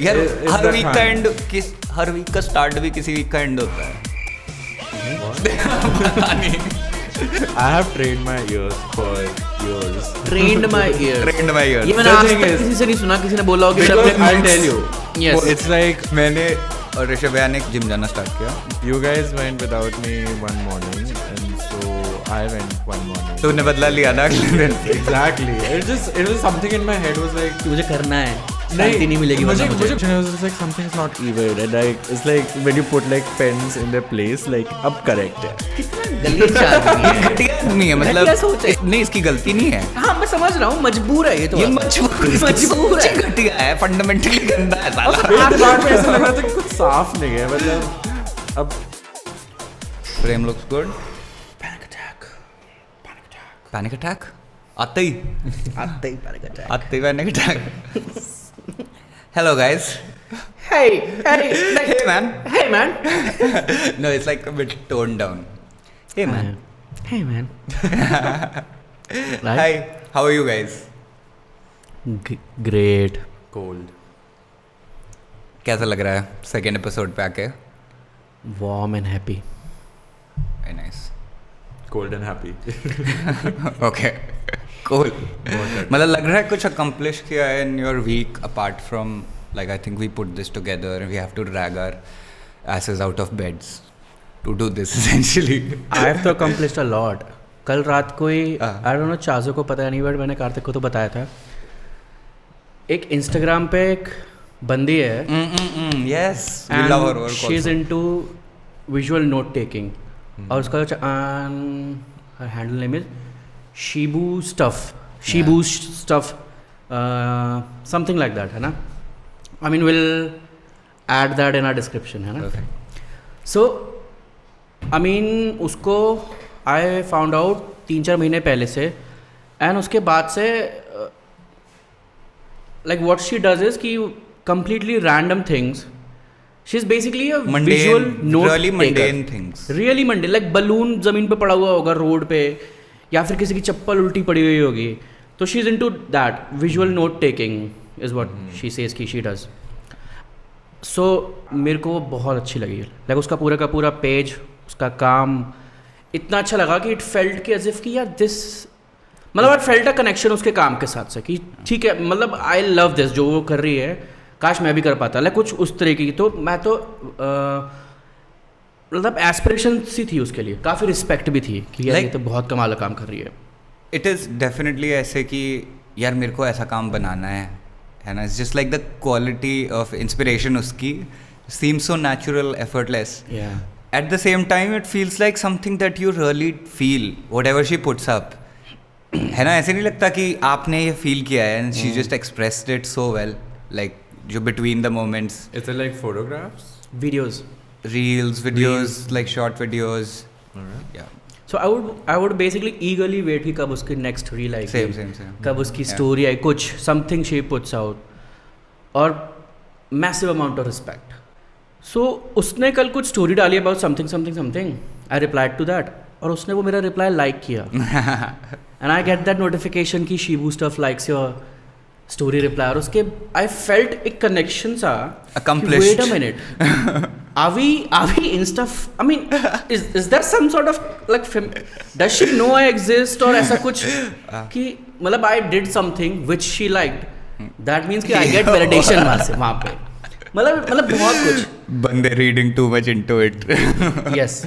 यार Is her that week का fine? And her week का स्टार्ट भी किसी वीक का एंड होता है. पता नहीं. I have trained my ears for years. Trained my ears. Trained my ears. ये मैंने The आज thing तक is- किसी से नहीं सुना, किसी ने बोला हो कि Because अपने I'll tell you. Yes. It's like मैंने और ऋषभ भैया ने जिम जाना स्टार्ट किया. you guys went without me one morning, and so I went one morning. तूने बदला लिया ना अगले दिन. Exactly. It was something in my head was like. कि मुझे करना है, शांति नहीं मिलेगी वरना मुझे. it was just like something's not even, and like it's like when you put like pens in their place, like अब correct है. कितना गलीच आदमी है. घटिया आदमी है घटिया मतलब. सोच है. नहीं इसकी गलती नहीं है. हाँ मैं समझ रहा हूँ, मजबूर है ये तो. ये मजबूर है. घटिया है, फंडामेंटली गंदा है साला. एक बार में ऐसा लग रहा था कि कुछ साफ नहीं है मतलब अब. Frame looks good. Panic attack आते ही आते ही पैनिक अटैक. आते ही panic attack. Hello guys. Hey, hey, Hey man. hey man. No, it's like a bit toned down. Hey man. Hey man. Hi. How are you guys? Great. cold. कैसा लग रहा है सेकेंड एपिसोड पे आके? Warm and happy. Very nice. Cold and happy. Okay. Cool. मतलब लग रहा है कुछ accomplish किया है in your week apart from like I think we put this together and we have to drag our asses out of beds to do this essentially. I have to accomplished a lot. कल रात को ही I don't know चाजो को पता नहीं but मैंने कार्तिक को तो बताया था. एक Instagram पे एक बंदी है. Yes. We love her work She is also. into visual note taking. और उसका her handle name is Shibu stuff. Shibu stuff. Something like that है ना. I mean we'll add that in our description है ना. Perfect. So I mean उसको I found out 3-4 महीने पहले से and उसके बाद से like what she does is कि completely random things. She's basically a visual note really taker. mundane things. Really mundane, like balloon ज़मीन पे पड़ा हुआ होगा रोड पे या फिर किसी की चप्पल उल्टी पड़ी हुई होगी तो she's into that visual note taking is what she says कि she does. So मेरे को वो बहुत अच्छी लगी. like उसका पूरा का पूरा पेज, उसका काम इतना अच्छा लगा कि it felt कि as if कि यार this मतलब I felt a connection उसके काम के साथ से कि ठीक है मतलब I love this जो वो कर रही है, काश मैं भी कर पाता. like कुछ उस तरीके की. तो मैं तो मतलब एस्पिरेशन सी थी उसके लिए, काफ़ी रिस्पेक्ट भी थी कि यार ये तो बहुत कमाल का काम कर रही है. इट इज़ डेफिनेटली ऐसे कि यार मेरे को ऐसा काम बनाना है ना. It's just like the quality of inspiration उसकी seems so natural, effortless. At the same time it feels like something that you really feel whatever she puts up, है ना. ऐसे नहीं लगता कि आपने ये फील किया है and she just expressed it so well. Like जो between the moments, Is it like photographs? Videos. reels, videos, like short videos. Alright. Yeah. So I would basically eagerly wait कि कब उसकी नेक्स्ट रील आएगी, Same. कब उसकी Yeah. Story आई, कुछ something she puts out. और massive amount of respect. So उसने कल कुछ स्टोरी डाली about something. I replied to that और उसने वो मेरा रिप्लाई लाइक किया and I get that notification कि शीबू stuff likes your story reply. और उसके आई फेल्ट एक कनेक्शन सा. Accomplished. Wait a minute, are we in stuff? I mean, is there some sort of like does she know I exist or ऐसा कुछ कि मतलब I did something which she liked, that means कि I get validation वहाँ पे. मतलब बहुत कुछ. बंदे reading too much into it. Yes.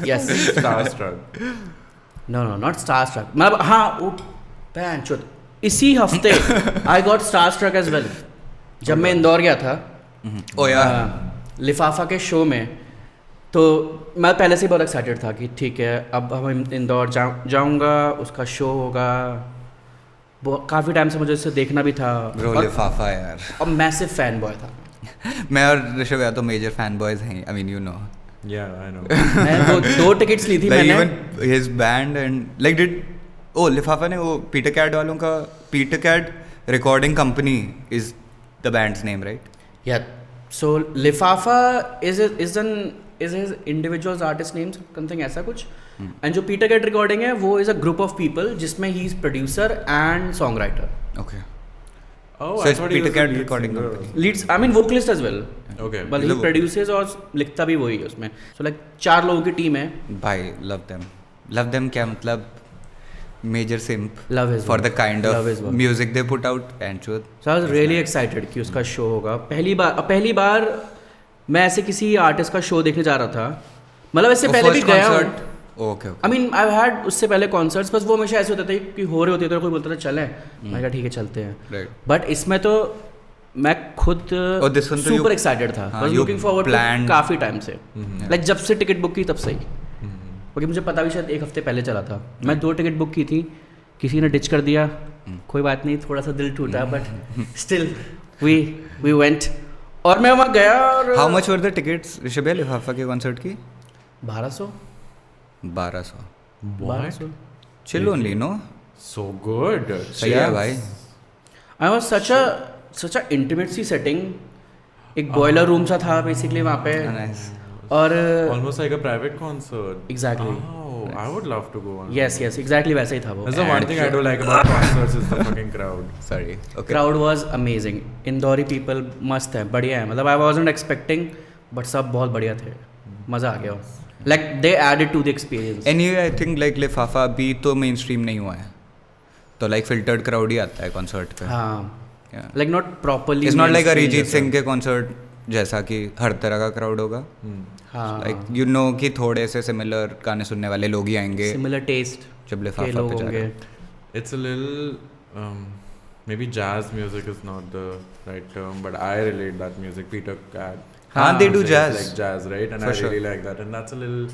Starstruck. No, not starstruck. मतलब हाँ वो पैंचोद इसी हफ्ते I got starstruck as well. जब मैं इंदौर गया था. Oh yeah. लिफाफा के शो में, तो मैं पहले से ही बहुत एक्साइटेड था कि ठीक है अब हम इंदौर जाऊंगा, उसका शो होगा. काफ़ी टाइम से मुझे इसे देखना भी था. Bro, लिफाफा यार. और मैसिव फैन बॉय था. मैं और ऋषभ यार तो मेजर फैन बॉयज हैं. I mean you know. Yeah, I know. मैं दो टिकट्स ली थी Like मैंने. even his band and like did लिफाफा ने वो पीटर कैट वालों का, Peter Cat recording company is the band's name, right? Yeah. So लिफाफा is his individual artist name, something ऐसा कुछ. एंड जो पीटर कैट रिकॉर्डिंग है वो is a group of people जिसमें he is producer and song writer. Okay. Oh, So I it's thought he Peter was the Cat lead recording singer. company. Leads I mean vocalist as well, Okay. But he मतलब- produces और लिखता भी वही है उसमें. So like 4 लोगों की team है. भाई love them क्या मतलब major simp Love is for one. the kind Love is of one. music they put out and show. So I was really excited कि उसका शो होगा. पहली बार मैं ऐसे किसी आर्टिस्ट का शो देखने जा रहा था. मतलब इससे पहले भी गया हूँ. Okay. I mean I had उससे पहले कॉन्सर्ट्स, बस वो हमेशा ऐसे होते थे कि हो रहे होते थे, कोई बोलता था चले, मैं कहा ठीक है चलते हैं. Right. बट इसमें तो मैं खुद Oh, this one तो सुपर you- एक्साइटेड था. हाँ, बस you लुकिंग फॉरवर्ड planned- काफ़ी टाइम से. लाइक जब से टिकट बुक की तब से ही, क्योंकि मुझे पता भी शायद 1 हफ्ते पहले चला था. मैं 2 टिकट बुक की थी, किसी ने डिच कर दिया, कोई बात नहीं, थोड़ा सा दिल टूटा, बट स्टिल वी वेंट. और मैं वहाँ गया और How much were the tickets Rishabh भैया लिफाफा के कॉन्सर्ट की? 1200. 1200. Chill only, no? So good. सही है भाई. I was such a intimate setting. एक बॉयलर रूम सा था बेसिकली वहाँ पे. Nice. और Almost like a private concert. Exactly, Oh, I would love to go on. Yes exactly वैसा ही था वो. That's the one thing I do like about concerts is the fucking crowd. Sorry. Okay. Crowd was amazing. Indori people मस्त है, बढ़िया है. मतलब आई wasn't expecting, but सब बहुत बढ़िया थे. मज़ा आ गया. Like they added to the experience. Anyway, I think like लिफाफा अभी तो मेन स्ट्रीम नहीं हुआ है, तो लाइक फिल्टर्ड क्राउड ही आता है कॉन्सर्ट पे. हाँ, Yeah. Like not properly. It's not like Arijit Singh के कॉन्सर्ट जैसा कि हर तरह का क्राउड होगा. हाँ, लाइक यू नो कि थोड़े से सिमिलर गाने सुनने वाले लोग ही आएंगे सिमिलर टेस्ट जब के लिफाफा लोग पे जा रहे होंगे. हैं. It's a little maybe jazz music is not the right term, but I relate that music. Peter Cat. हाँ, they do It's jazz. like jazz, right? And For I sure. really like that, and that's a little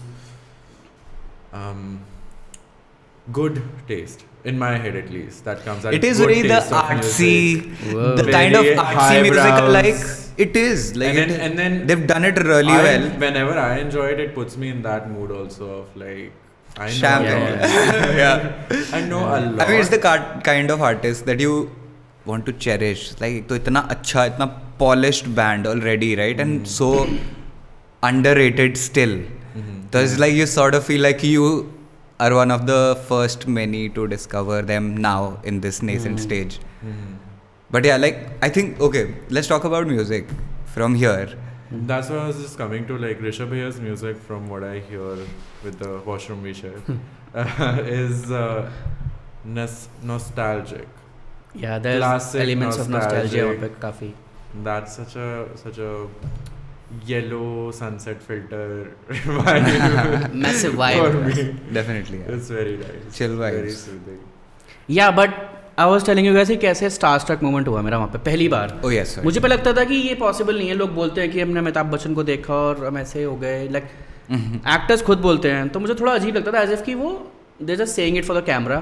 good taste in my head, at least. That comes. That It is good really the taste of artsy, music. Whoa. the kind of Very artsy music I highbrows. like. It is like And then they've done it really well. Whenever I enjoy it, it puts me in that mood also of like I know. Sham. Yeah. I know a lot. I mean, it's the kind of artist that you want to cherish. Like तो इतना अच्छा, इतना polished band already, right? And so underrated still. So it's like you sort of feel like you are one of the first many to discover them now in this nascent stage. But yeah, like I think okay, let's talk about music from here. That's why I was just coming to like Rishabh Bhaiya's music, from what I hear with the washroom we share, is nostalgic. Yeah, there's Classic elements of nostalgia nostalgic. वहाँ पे काफ़ी. That's such a yellow sunset filter vibe. Massive For vibe. me. Definitely. Yeah. It's very nice. Chill Very vibes. soothing. या but I was telling you guys कि कैसे star struck moment हुआ मेरा वहाँ पे पहली बार. Oh yes. Sorry. मुझे पहले लगता था कि ये पॉसिबल नहीं है. लोग बोलते हैं कि हमने अमिताभ बच्चन को देखा और हम ऐसे हो गए. लाइक एक्टर्स खुद बोलते हैं, तो मुझे थोड़ा अजीब लगता था एज इफ कि वो they just saying it for the camera.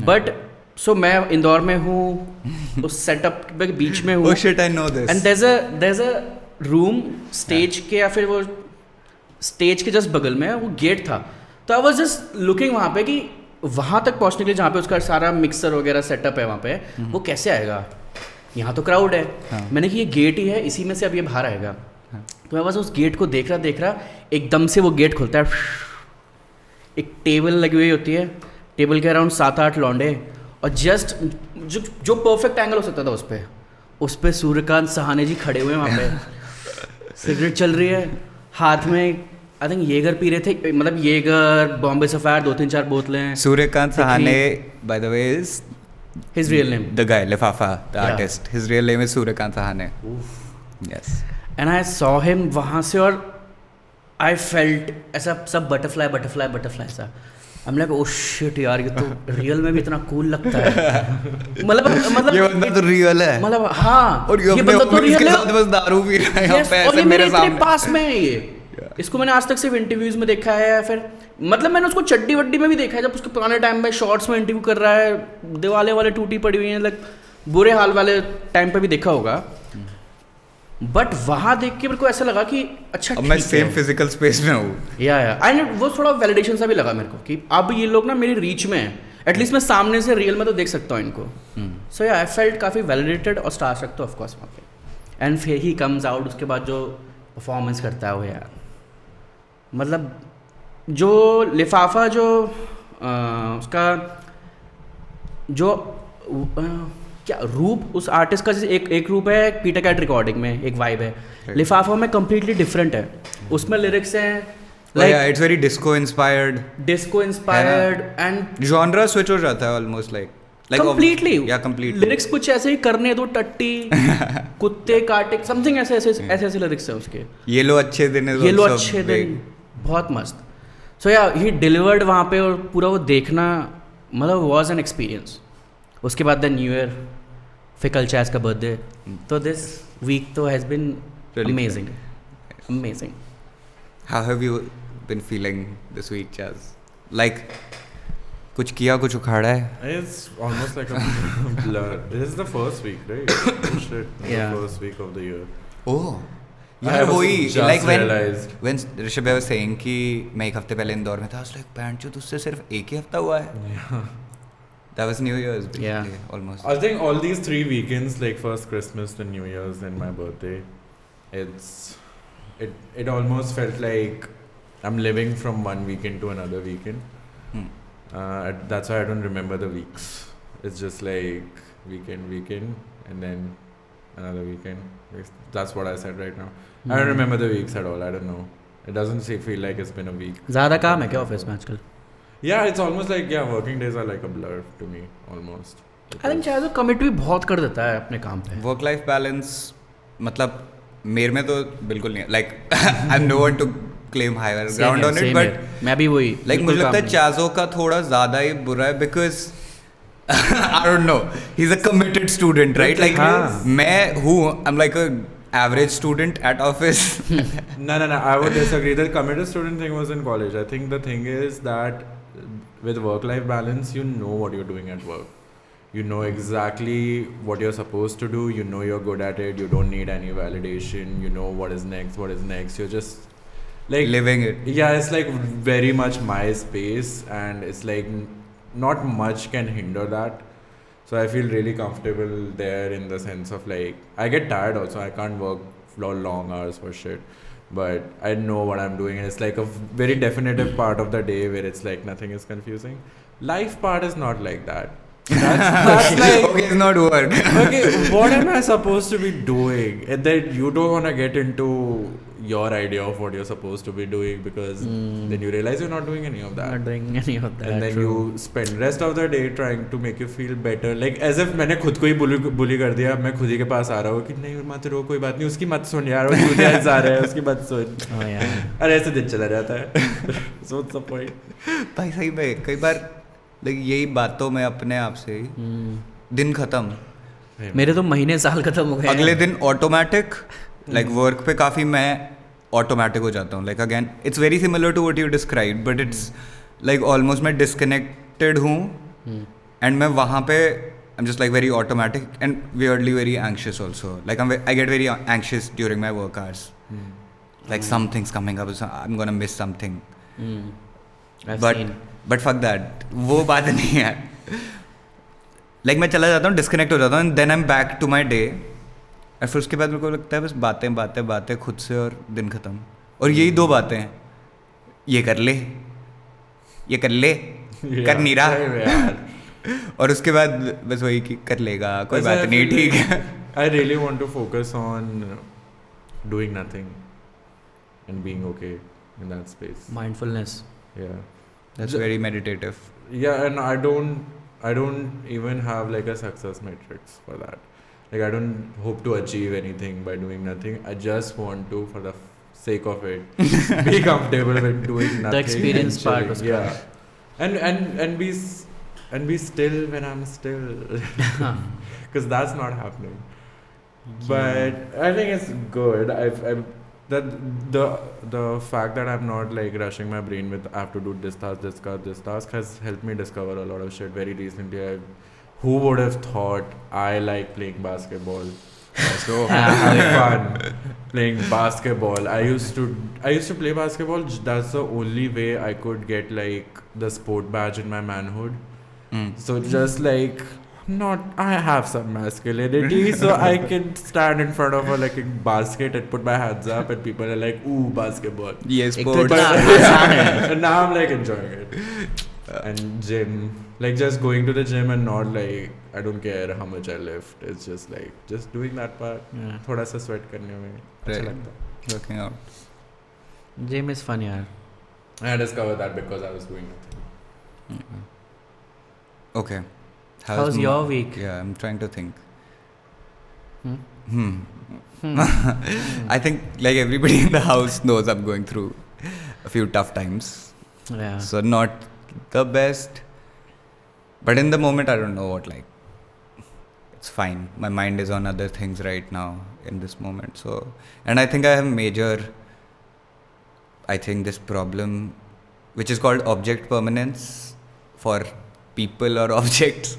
But so मैं इंदौर में हूँ, उस सेटअप के बीच में हूँ. Oh shit! I know this. And there's a room stage के, या फिर वो स्टेज के जस्ट बगल में वो गेट था. तो आई वाज जस्ट लुकिंग वहाँ पे कि वहाँ तक पहुँचने के लिए जहाँ पे उसका सारा मिक्सर वगैरह सेटअप है वहाँ पे, वो कैसे आएगा. यहाँ तो क्राउड है. मैंने कि ये गेट ही है, इसी में से अब ये बाहर आएगा. तो मैं बस उस गेट को देख रहा एकदम से वो गेट खुलता है. एक टेबल लगी हुई होती है, टेबल के अराउंड 7-8 लौंडे, और जस्ट जो परफेक्ट एंगल हो सकता था उस पे सूर्यकांत सहाने जी खड़े हुए हैं वहाँ पे. सिगरेट चल रही है, हाथ में आई थिंक येगर पी रहे थे. मतलब येगर, बॉम्बे सफायर, 2-3-4 बोतलें. Suryakant Sahane, by the way, is his real name. the guy Lifafa, the Yeah. artist. His real name is Suryakant Sahane. Yes. And I saw him वहाँ से, और I felt ऐसा सब butterfly सा. I'm like, oh shit यार, ये तो real में भी इतना कूल लगता है. मतलब ये बंदा तो रियल है. मतलब हाँ, और ये बंदा तो रियल इसके है. साथ बस दारू पी रहा है यहाँ Yes, पे और ऐसे ये मेरे मेरे इतने सामने. पास में है ये. इसको मैंने आज तक सिर्फ इंटरव्यूज में देखा है, या फिर मतलब मैंने उसको चड्डी वड्डी में भी देखा है, जब उसके पुराने टाइम में शॉर्ट्स में इंटरव्यू कर रहा है, दिवाले वाले टूटी पड़ी हुई हैं, लाइक बुरे हाल वाले टाइम पे भी देखा होगा. बट वहाँ देख के मेरे को ऐसा लगा कि अच्छा अब मैं ठीक सेम है. फिजिकल स्पेस में हूँ. या एंड वो थोड़ा वैलिडेशन सा भी लगा मेरे को कि अब ये लोग ना मेरी रीच में है. एटलीस्ट मैं सामने से रियल में तो देख सकता हूँ इनको. सो या आई फेल्ट काफ़ी वैलिडेटेड और स्टार स्ट्रक तो ऑफकोर्स वहाँ पे. एंड फिर ही कम्स आउट, उसके बाद जो परफॉर्मेंस करता है वो यार, मतलब जो लिफाफा जो उसका जो क्या रूप उस आर्टिस्ट का, जैसे एक रूप है पीटर कैट रिकॉर्डिंग में, एक वाइब है, लिफाफा में कम्प्लीटली डिफरेंट है, उसमें लिरिक्स हैं like it's very disco inspired and genre switch हो जाता है almost like completely completely lyrics कुछ ऐसे ही, करने दो टट्टी कुत्ते काटे समथिंग ऐसे लिरिक्स है उसके, ये लो अच्छे दिन ये लो अच्छे दिन, बहुत मस्त. सो या ही डिलीवर्ड वहाँ पे, और पूरा वो देखना मतलब वॉज एन एक्सपीरियंस. उसके बाद द न्यू ईयर, फिकल चैज का बर्थडे, तो दिस वीक तो has been amazing. how have you been feeling this week, Chaz? Like कुछ किया, कुछ उखाड़ा है? It's almost like a blur. This is the first week, right? Oh shit, Yeah. the first week of the year. Oh I यार was वही just like realized. when Rishabh was saying कि मैं एक हफ्ते पहले इंदौर में था, I was like पैंट उससे सिर्फ एक ही हफ्ता हुआ है. Yeah. That was New Year's basically, Yeah. almost. I think all these 3 weekends, like first Christmas, then New Year's, then my birthday, it almost felt like I'm living from one weekend to another weekend. That's why I don't remember the weeks. It's just like weekend, and then another weekend. That's what I said right now. I don't remember the weeks at all. I don't know. It doesn't feel like it's been a week. ज़्यादा काम है क्या office में आजकल? Yeah, it's almost like working days are like a blur to me almost. I think शायद वो commit भी बहुत कर देता है अपने काम पे. वर्क लाइफ बैलेंस मतलब मेरे में तो बिल्कुल नहीं है. Like I am no one to claim higher ground on it, but मैं भी वही लाइक मुझे लगता है चाजो का थोड़ा ज़्यादा ही बुरा है because I don't know, he's a committed student, right? Like मैं हूँ, I'm like a average student at office. No, I would disagree. The committed student thing was in college. I think the thing is that with work-life balance, you know what you're doing at work. You know exactly what you're supposed to do. You know you're good at it. You don't need any validation. You know what is next. You're just like living it. Yeah, it's like very much my space, and it's like not much can hinder that. So I feel really comfortable there in the sense of like I get tired also. I can't work long hours for shit, but I know what I'm doing, and it's like a very definitive part of the day where it's like nothing is confusing. Life part is not like that. That's like okay, it's not work. Okay, what am I supposed to be doing? And then you don't want to get into your idea of what you're supposed to be doing because then you realize you're not doing any of that. Not doing any of that. And then you spend rest of the day trying to make you feel better. Like as if मैंने खुद को ही bully कर दिया. मैं खुद ही के पास आ रहा हूँ कि नहीं मत रो, कोई बात नहीं, उसकी मत सुन यार, वो जूनियर्स आ रहे हैं, उसकी मत सुन. Oh yeah. अरे ऐसे दिन चला जाता है. So what's the point? भाई सही में कई बार like यही बातों में अपने आप से दिन खत्म. मेरे तो महीने साल खत्म हो गए. अगले दिन ऑटोमेटिक लाइक वर्क पे काफ़ी मैं ऑटोमेटिक हो जाता हूँ. Like again it's very similar to what you describe, but it's like almost मैं डिस्कनेक्टेड हूँ एंड मैं वहाँ पे I am just like very automatic and weirdly very anxious also. Like I get very anxious during my work hours. Like something's coming up, I'm gonna miss something. But fuck that, वो बात नहीं है. Like मैं चला जाता हूँ, disconnect हो जाता हूँ, and then I'm back to my day. और फिर उसके बाद मेरे को लगता है बस बातें खुद से और दिन खत्म. और यही 2 बातें हैं, ये कर ले कर नहीं रहा. और उसके बाद बस वही कि कर लेगा, कोई बात नहीं, ठीक है. I really want to focus on doing nothing and being okay in that space. Mindfulness. Yeah. That's very meditative. Yeah, and I don't even have like a success matrix for that. Like I don't hope to achieve anything by doing nothing. I just want to, for the sake of it, be comfortable with doing nothing. The experience and part chilling. was yeah, and be still when I'm still, because that's not happening. But I think it's good. That the fact that I'm not like rushing my brain with I have to do this task has helped me discover a lot of shit very recently. Who would have thought I like playing basketball? So have fun playing basketball. I used to play basketball. That's the only way I could get like the sport badge in my manhood. So just like I have some masculinity, so I can stand in front of a basket and put my hands up, and people are like, "Ooh, basketball." Yes, sport. And now I'm like enjoying it. and gym, like just going to the gym and not like I don't care how much I lift. It's just like just doing that part. Yeah. थोड़ा सा sweat करने में अच्छा लगता है. Working out. Gym is fun, yaar. I discovered that because I was doing nothing. Okay. How's your week? Yeah, I'm trying to think. Hmm? I think like everybody in the house knows I'm going through a few tough times. Yeah. So not the best. But in the moment I don't know what like. It's fine. My mind is on other things right now in this moment. So and I think I have this problem which is called object permanence for people or objects.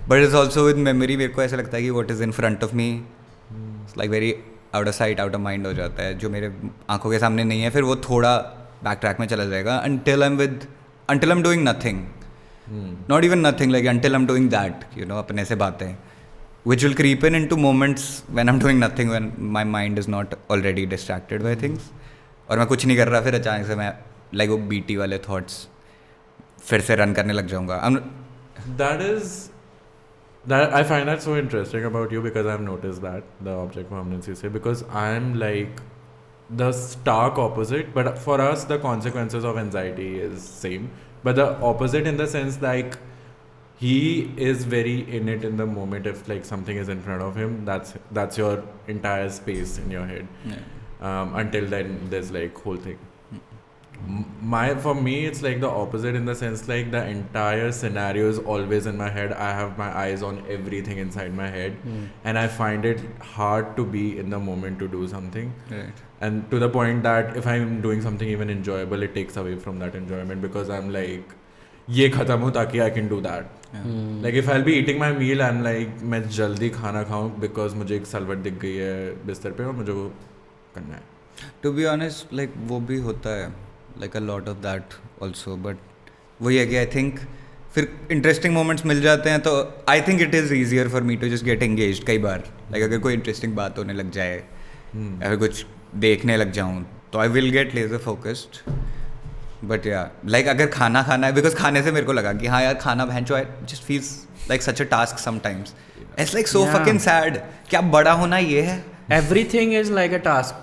But it's also with memory. मेरे को ऐसा लगता है कि what is in front of me it's like very out of sight, out of mind हो जाता है. जो मेरे आंखों के सामने नहीं है फिर वो थोड़ा बैक ट्रैक में चला जाएगा until I'm doing nothing. Not even nothing, like until I'm doing that, you know, अपने से बातें which will creep into moments when I'm doing nothing, when my mind is not already distracted by things. और मैं कुछ नहीं कर रहा फिर अचानक से मैं like वो BT वाले thoughts फिर से रन करने लग जाऊँगा. That I find that so interesting about you because I've noticed that the object permanence you say, because I'm like the stark opposite, but for us the consequences of anxiety is same, but the opposite in the sense like he is very in it in the moment. If like something is in front of him, that's your entire space in your head. Until then there's like whole thing. For me it's like the opposite in the sense like the entire scenario is always in my head. I have my eyes on everything inside my head, and I find it hard to be in the moment to do something. Right. And to the point that if I'm doing something even enjoyable, it takes away from that enjoyment because I'm like ये खत्म हो ताकि I can do that. Like if I'll be eating my meal, I'm like मैं जल्दी खाना खाऊं because मुझे एक सलवट दिख गई है बिस्तर पे और मुझे वो करना है. To be honest, like वो भी होता है, like a lot of that also, but वही है कि I think फिर interesting moments मिल जाते हैं तो I think it is easier for me to just get engaged कई बार. Like अगर कोई interesting बात होने लग जाए या फिर कुछ देखने लग जाऊँ तो I will get laser focused. But yeah, like अगर खाना है because खाने से मेरे को लगा कि हाँ यार खाना भैंचो just feels like such a task sometimes. It's like so fucking sad. क्या बड़ा होना ये है? Everything is like a task.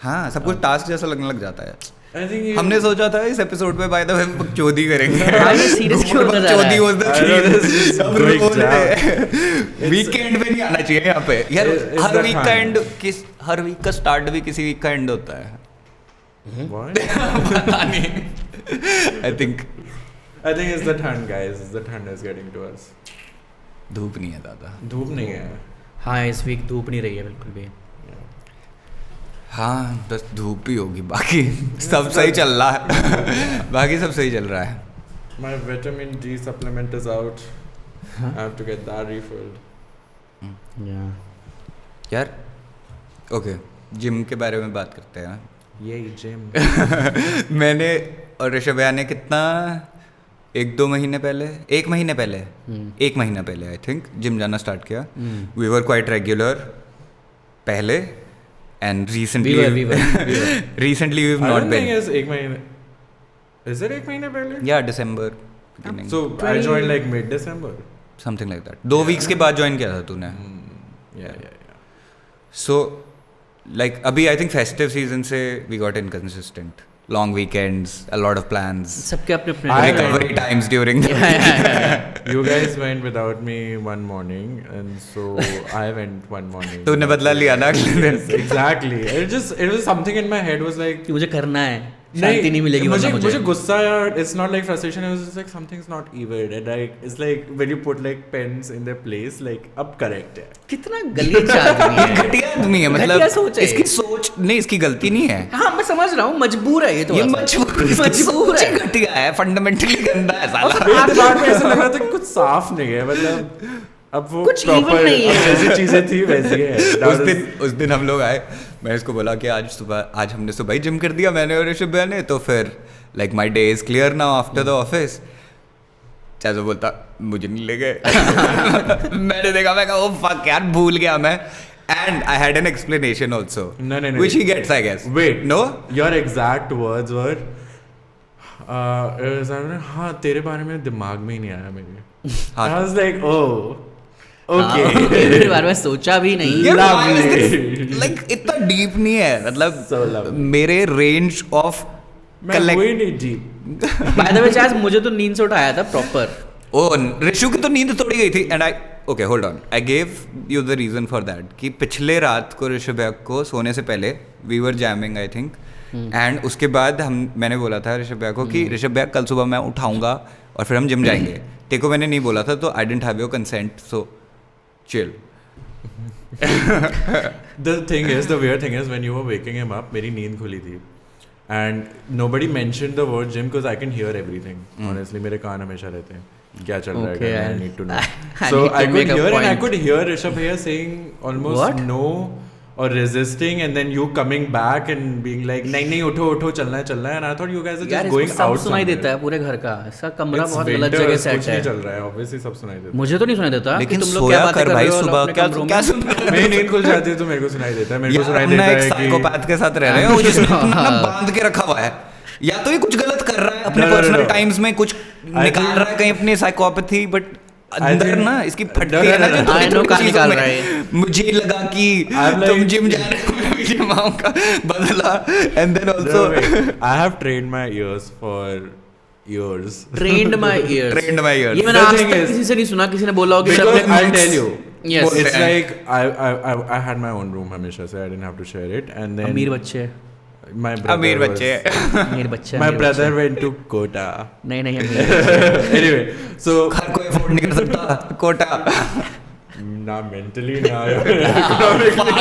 हाँ सब कुछ टास्क जैसा लगने लग जाता है. I think हमने सोचा था इस एपिसोड पे बाय द वे बकचोदी करेंगे. ये सीरियस क्यों होता जा रहा है? बकचोदी was the theme. सब लोग बोल रहे हैं वीकेंड पे नहीं आना चाहिए यहाँ पे यार. हर वीक का एंड हर वीक का स्टार्ट भी किसी वीक का एंड होता है. Why? पता नहीं. I think it's the ठंड guys. The ठंड is getting to us. धूप नहीं है ज़्यादा. धूप नहीं है. हाँ इस वीक धूप नहीं रही है बिल्कुल भी. हाँ बस धूप ही होगी, बाकी सब सही चल रहा है. बाकी सब सही चल रहा है. My vitamin D supplement is out. I have to get that refilled. यार ओके जिम के बारे में बात करते हैं. Yay gym. मैंने और ऋषभ भैया ने कितना एक महीना पहले आई थिंक जिम जाना स्टार्ट किया. वी वर क्वाइट रेगुलर पहले and recently we were. recently we've I not don't been. think it's एक महीने. Is it एक महीने पहले? Yeah, December beginning. So I joined like mid-December. Something like that. 2 weeks के बाद join किया था तूने. Yeah. So like अभी I think festive season से we got inconsistent. Long weekends, a lot of plans. सबके अपने अपने Recovery times during the week. You guys went without me one morning, and so I went one morning. तूने बदला लिया ना अगले दिन. Exactly. It was something in my head was like मुझे करना है, शांति नहीं मिलेगी वरना मुझे गुस्सा यार. It's not like frustration. It was just like something's not even. And like it's like when you put like pens in their place, like अब correct है. कितना गलीच आदमी है. घटिया आदमी है मतलब. घटिया सोच है. इसकी सोच नहीं, इसकी गलती नहीं है. हाँ मैं समझ रहा हूँ, मजबूर है ये तो. ये मजबूर है. घटिया है, फंडामेंटली गंदा है साला. मेरे दिमाग में ऐसा लग रहा था कि कुछ साफ नहीं है, मतलब अब वो कुछ even नहीं है. जैसी चीजें थी वैसी है. उस दिन हम लोग आए, मैं इसको बोला कि आज हमने सुबह ही जिम कर दिया मैंने और ऋषभ भैया ने, तो फिर like my day is clear now after the office. चाहे तो बोलता मुझे नहीं ले गए. मैंने देखा, मैं कहा ओ फक यार भूल गया मैं. And I had an explanation also. No. Which he gets, I guess. Wait. No? Your exact words were, हाँ तेरे बारे में दिमाग में ही नहीं आया मेरे. हाँ. I was like, oh, okay. मेरे बारे में सोचा भी नहीं. लाइक इतना डीप नहीं है, So मतलब lovely. मेरे रेंज ऑफ मैं वही नहीं deep. Bye the way charge, मुझे तो नींद से उठाया था प्रॉपर. ओ ऋषु की तो नींद तोड़ी गई थी. And I okay hold on, I gave you the reason for that कि पिछले रात को ऋषभ भैया को सोने से पहले we were jamming I think, and उसके बाद मैंने बोला था ऋषभ भैया को कि ऋषभ भैया कल सुबह मैं उठाऊंगा और फिर हम जिम जाएंगे. तेरे को मैंने नहीं बोला था तो I didn't have your consent, so chill. The weird thing is when you were waking him up, मेरी नींद खुली थी. And nobody mentioned the word gym because I can hear everything. Honestly, मेरे कान हमेशा रहते हैं. क्या चल रहा है? Okay, I need to know. I So need to I could make a hear and I point. could hear Rishabh Bhaiya saying almost What? no or resisting, and then you coming back and being like नहीं उठो चलना है. And I thought you guys are यार just going इसको out सब सुनाई somewhere. देता है पूरे घर का. इसका कमरा It's बहुत गलत winter, जगह कुछ सेट नहीं है. चल रहा है. Obviously सब सुनाई देता मुझे तो नहीं सुनाई देता. लेकिन कि तुम लोग सोया क्या बातें कर कर भाई रहे हो सुबह, अपने क्या कमरों क्या में? सुन रहे हो? मेरी नींद खुल जाती है तो मेरे को सुनाई देता है. मेरे को सुनाई अपना देता एक है कि साइकोपैथ के साथ रह रहे हो जिसने अपना ना बांध के रखा हुआ है. या तो ये कुछ गलत कर रहा है अपने No, no, personal no. Times में, कुछ निकाल रहा है कहीं अपनी साइकोपैथी, बट अंदर think- ना इसकी No, फटती no, है ना no, जो no. I know थोड़ी-थोड़ी कहाँ चीज़ों निकाल में. रहा है. मुझे लगा कि I'm like- तुम जिम जा रहे हो, मैं भी जिम आऊंगा, बदला. And then No, also wait. I have trained my ears for years. Trained my ears. Trained my ears. ये मैंने The आज thing तक is- किसी से नहीं सुना. किसी ने बोला हो कि Because सबने I'll tell you. Yes. It's like I had my own room हमेशा से. I didn't have to share it. And then अमीर बच्चे. my brother अमीर was- बच्चे. अमीर बच्चे. My अमीर brother बच्चे. went to Kota. नहीं अमीर. Anyway, so हर कोई अफोर्ड नहीं कर सकता कोटा. ना mentally ना economically.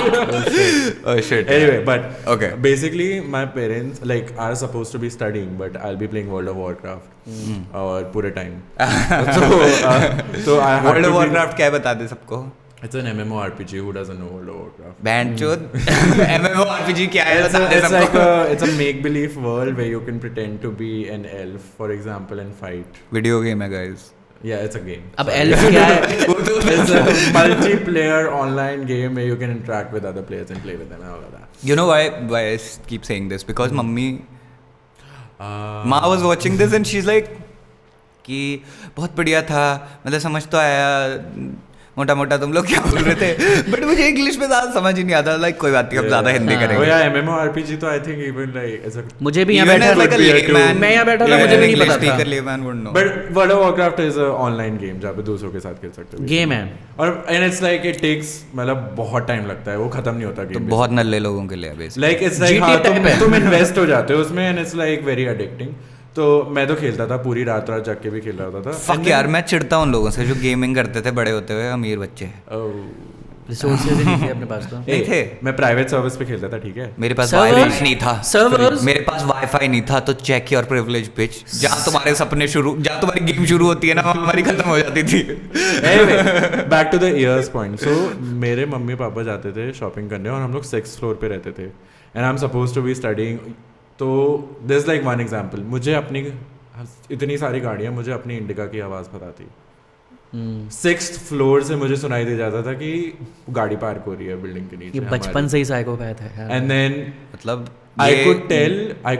Oh shit. Anyway, but Okay. basically my parents like are supposed to be studying, but I'll be playing World of Warcraft और पूरे time. So I had world to of be- Warcraft क्या है बता दे सबको. It's an MMORPG. Who doesn't know World of Warcraft? बैंड चोद. MMORPG क्या है It's, बता दे it's like सबको. it's a make-believe world where you can pretend to be an elf, for example, and fight. Video game है guys. Yeah, it's a game. अब elf क्या है? It's a multiplayer online game where you can interact with other players and play with them and all of that. You know why I keep saying this? Because mummy माँ was watching this and she's like कि बहुत बढ़िया था, मतलब समझ तो आया, मोटा मोटा तुम लोग क्या बोल रहे थे, बट मुझे इंग्लिश में ज़्यादा समझ ही नहीं आता. लाइक कोई बात नहीं, अब ज़्यादा हिंदी Oh करेंगे. yeah, MMORPG. तो I think even like it's a. मुझे भी यहाँ Even बैठा as like a Peer to- layman, मैं यहाँ बैठा था, yeah, मुझे भी नहीं English पता था. speaker layman would know. But World of Warcraft is a online game जहाँ पे दूसरों के साथ खेल सकते हो. गेम है. और and it's like it takes मतलब बहुत टाइम लगता है, वो खत्म नहीं होता तो game. बहुत नल्ले लोगों के लिए है basically. Like it's like GTA हाँ type है. तुम इन्वेस्ट हो जाते हो उसमें and it's like very addicting. तो मैं तो खेलता था, पूरी रात जग के भी खेल रहा होता था. Fuck यार, मैं चिढ़ता हूँ उन लोगों से जो गेमिंग करते थे बड़े होते हुए अमीर बच्चे. Oh. रिसोर्सेज ही नहीं थे अपने पास तो. नहीं थे. मैं प्राइवेट सर्विस पे खेलता था, ठीक है. मेरे पास Servers? वाईफाई नहीं था. Servers? मेरे पास वाईफाई नहीं था, तो चेक योर प्रिविलेज पिच. जहाँ तुम्हारे सपने शुरू, जहाँ तुम्हारी गेम शुरू होती है ना, वहाँ हमारी खत्म हो जाती थी. Anyway, back to the ears point. So मेरे मम्मी पापा जाते थे शॉपिंग करने और हम लोग 6th फ्लोर पे रहते थे. And I'm supposed to be studying. तो there's like one example. मुझे अपनी इतनी सारी गाड़ियाँ, मुझे अपनी इंडिका की आवाज़ पता थी. 6th फ्लोर से मुझे सुनाई दे जाता था कि गाड़ी पार्क हो रही है बिल्डिंग के नीचे. ये बचपन से ही साइकोपैथ है यार. एंड देन मतलब I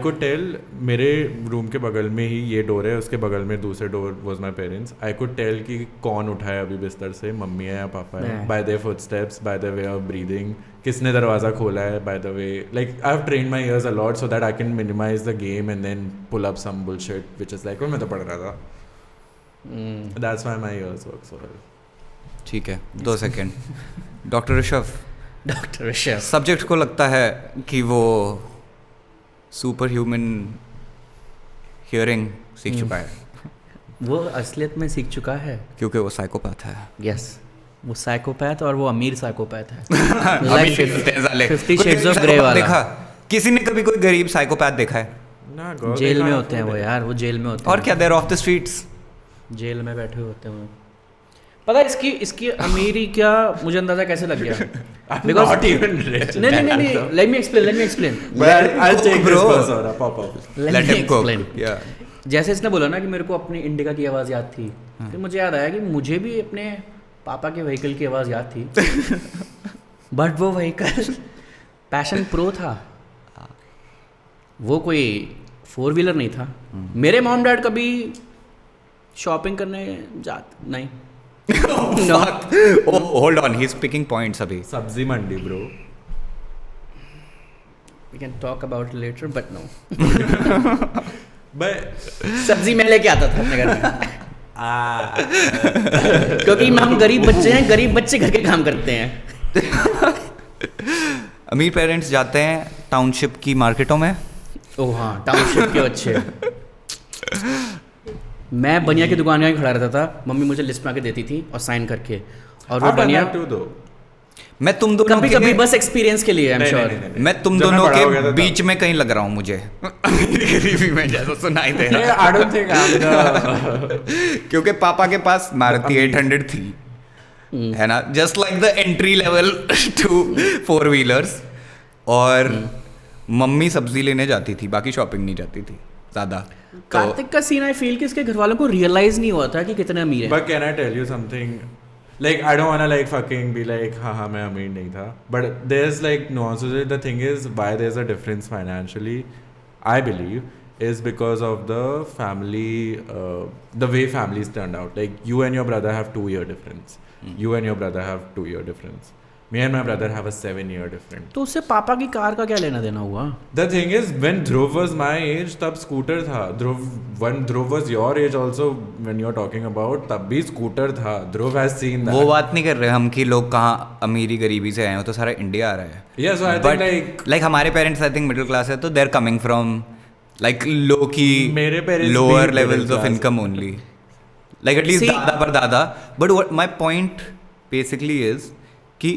could tell मेरे रूम के बगल में ही ये डोर है, उसके बगल में दूसरे door was my parents. I could tell कि कौन उठा है अभी बिस्तर से, मम्मी है या पापा है, by their footsteps, by the way of breathing, किसने दरवाजा खोला है, by the way. Like I have trained my ears a lot so that I can minimise the game and then pull up some bullshit which is like मैं तो पढ़ रहा था. That's why my ears work so well. ठीक है, 2 second. Doctor Rishabh, doctor Rishabh subject को लगता है कि वो सुपर ह्यूमन हियरिंग सीख चुका है, वो असलियत में सीख चुका है. क्योंकि वो साइकोपैथ है. यस, वो साइकोपैथ और वो अमीर साइकोपैथ है. अमीर मिलते हैं साले. 50 कोई Shades of गरीब Grey साइकोपैथ वाला. देखा? किसी ने कभी कोई गरीब साइकोपैथ देखा है? ना गर्ल जेल में होते हैं वो यार, वो जेल में होते हैं. और क्या, देयर ऑफ द स्ट्रीट्स. जेल में बैठे होते हैं वो. पता है इसकी अमीरी क्या मुझे अंदाजा कैसे लग गया? Because not even rich. नहीं, let me explain. But I'll take this Bro. person, pop up. Let me him cook. explain. Yeah. जैसे इसने बोला ना कि मेरे को अपनी इंडिका की आवाज़ याद थी, फिर मुझे याद आया कि मुझे भी अपने पापा के व्हीकल की आवाज़ याद थी. बट वो व्हीकल पैशन प्रो था. वो कोई 4 व्हीलर नहीं था. मेरे मॉम डैड कभी शॉपिंग करने जाते नहीं. No. Oh, hold on, he's picking points अभी. सब्जी मंडी bro. We can talk about it later, but no. But सब्जी मैं लेके आता था अपने घर में. क्योंकि हम गरीब बच्चे हैं, गरीब बच्चे घर के काम करते हैं. अमीर पेरेंट्स जाते हैं टाउनशिप की मार्केटों में. ओह हाँ, टाउनशिप के बच्चे. मैं बनिया की दुकान में खड़ा रहता था, मम्मी मुझे लिस्ट में आके देती थी और साइन करके, और वो बनिया मैं तुम दोनों कभी कभी बस एक्सपीरियंस के लिए, आई एम श्योर. मैं तुम दोनों के बीच में कहीं लग रहा हूँ मुझे. गरीबी में जैसा सुनाई दे रहा है. क्योंकि पापा के पास मारुति 800 थी, है ना, just like the entry level to 4 wheelers. और मम्मी सब्जी लेने जाती थी, बाकी शॉपिंग नहीं जाती थी ज़्यादा. कार्तिक का सीन आई फील कि इसके घर वालों को रियलाइज नहीं हुआ था कि कितने अमीर हैं. But can I tell you something? Like I don't wanna like fucking be like हाँ मैं अमीर नहीं था. But there's like nuances. The thing is why there's a difference financially, I believe, is because of the family, the way families turned out. Like you and your brother have 2-year difference. You and your brother have 2-year difference. Me and my brother have a 7-year difference. तो उससे पापा की car का क्या लेना देना हुआ? The thing is, when Dhruv was my age, तब scooter था. When Dhruv was your age also, when you're talking about, तब भी scooter था. Dhruv has seen that. वो बात नहीं कर रहे हम कि लोग कहाँ अमीरी गरीबी से आए हो, तो सारा इंडिया आ रहा है. Yeah, so I think like हमारे parents I think middle class है, तो they're coming from like low की मेरे parents lower भी levels middle of class. income only. Like at least दादा पर दादा. But what my point basically is कि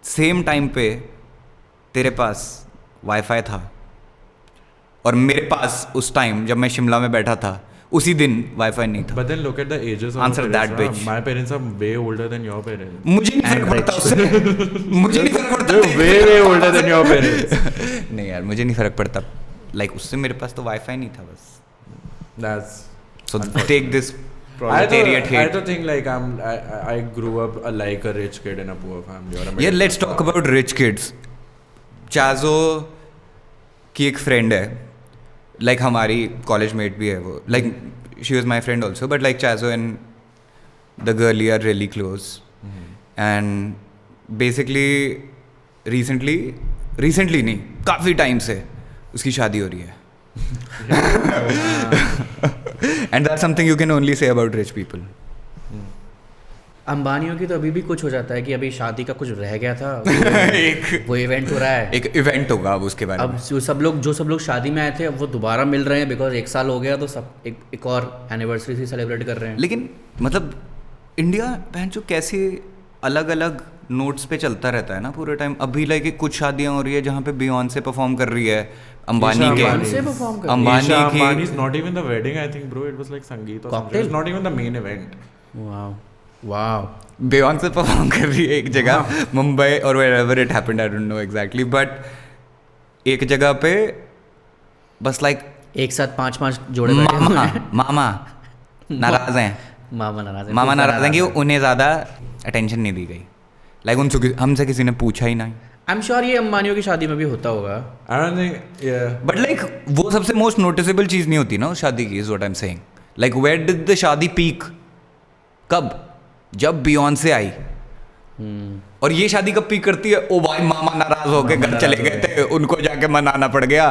सेम टाइम पे तेरे पास वाईफाई था और मेरे पास उस टाइम जब मैं शिमला में बैठा था उसी दिन वाईफाई नहीं था. But then look at the ages of Answer that bitch. My parents are way older than your parents. मुझे नहीं फर्क पड़ता उससे. मुझे नहीं फर्क पड़ता. way older than your parents. नहीं यार, मुझे नहीं फर्क पड़ता. Like उससे मेरे पास तो वाईफाई नहीं था बस. That's So take this proletariat I hate. don't think like I grew up like a rich kid in a poor family or a Yeah, middle let's talk about rich kids. चाजो की एक friend है, like हमारी college met भी है वो, like she was my friend also, but like चाजो and the girlie are really close. And basically recently नहीं, काफ़ी time से उसकी शादी हो रही है. And that's something you can only say about rich people. अंबानियों की तो अभी भी कुछ हो जाता है कि अभी शादी का कुछ रह गया था, वो इवेंट हो रहा है. एक इवेंट होगा अब उसके बारे में. अब जो सब लोग शादी में आए थे अब वो दोबारा मिल रहे हैं बिकॉज 1 साल हो गया, तो सब एक और एनिवर्सरी से सेलिब्रेट कर रहे हैं. लेकिन मतलब इंडिया बहन जो कैसे अलग अलग नोट्स पे चलता रहता है ना पूरे टाइम. अभी लाइक कुछ शादियां हो रही है जहाँ पे बियॉन्से परफॉर्म कर रही है, अंबानी के Ambani is not even the wedding, I think bro, it was like Sangeet or something. It's not even the main event. Wow. Beyonce perform कर रही है एक जगह मुंबई और wherever it happened, I don't know exactly, but एक जगह पे बस लाइक एक साथ 5 जोड़े बैठे हुए हैं. मामा नाराज हैं. मामा नाराज हैं कि उन्हें ज़्यादा अटेंशन नहीं दी गई. लाइक उनसे हमसे किसी ने पूछा ही नहीं. आई एम श्योर ये अंबानियों की शादी में भी होता होगा. I don't think, yeah. But like वो सबसे मोस्ट नोटिसेबल चीज़ नहीं होती ना उस शादी की. Is what I am saying. Like where did the शादी पीक? कब? जब बियॉन्से आई. और ये शादी कब पीक करती है? ओ भाई मामा नाराज हो गए, घर चले गए थे, उनको जाके मनाना पड़ गया,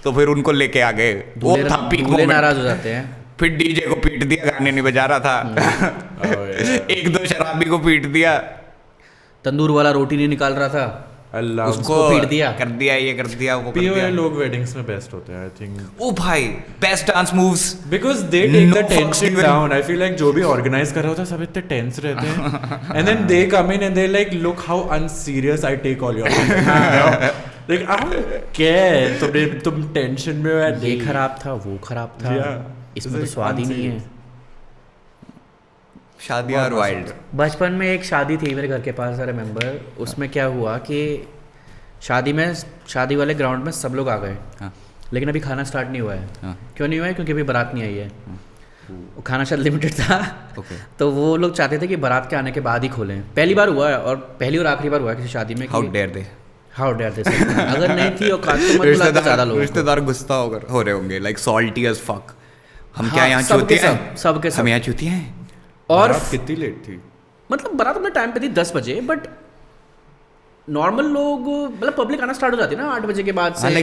तो फिर उनको लेके आ गए. वो था पीक मोमेंट. नाराज हो जाते हैं. फिर डीजे को पीट दिया, गाने नहीं बजा रहा था. एक दो शराबी को पीट दिया, तंदूर वाला रोटी नहीं निकाल रहा था, अल्लाह उसको पीट दिया, कर दिया, ये कर दिया, वो कर दिया. लोग वेडिंग्स में बेस्ट होते हैं, आई थिंक. ओ भाई best dance moves because they take the tension down. I feel like जो भी ऑर्गेनाइज कर रहा होता है सब इतने टेंस रहते हैं, and then they come in and they like look how unserious I take all your like I don't care. तुम टेंशन में हो, ये खराब था, वो खराब था, इसमें तो स्वाद ही नहीं है. शादियां और वाइल्ड. बचपन में एक शादी थी मेरे घर के पास, आई रिमेंबर. उसमें क्या हुआ कि शादी वाले ग्राउंड में सब लोग आ गए. हाँ. लेकिन अभी खाना स्टार्ट नहीं हुआ है. हाँ. क्यों नहीं हुआ है? क्योंकि अभी बारात नहीं आई है. खाना शायद लिमिटेड था. Okay. तो वो लोग चाहते थे कि बारात के आने के बाद ही खोलें. पहली बार हुआ है और पहली और आखिरी बार हुआ है किसी शादी में. How dare they. How dare this, अगर नहीं थी औकात तो मत बुला ज़्यादा लोग। रिश्तेदार गुस्सा हो रहे होंगे लाइक सॉल्टी एज फक। हम क्या यहाँ चूतिया हैं? सबके सब हम यहाँ चूतिया हैं। और बारात कितनी लेट थी? मतलब बारात अपने टाइम पे थी 10 बजे, बट नॉर्मल लोग मतलब पब्लिक आना स्टार्ट हो जाती है ना 8 बजे के बाद से,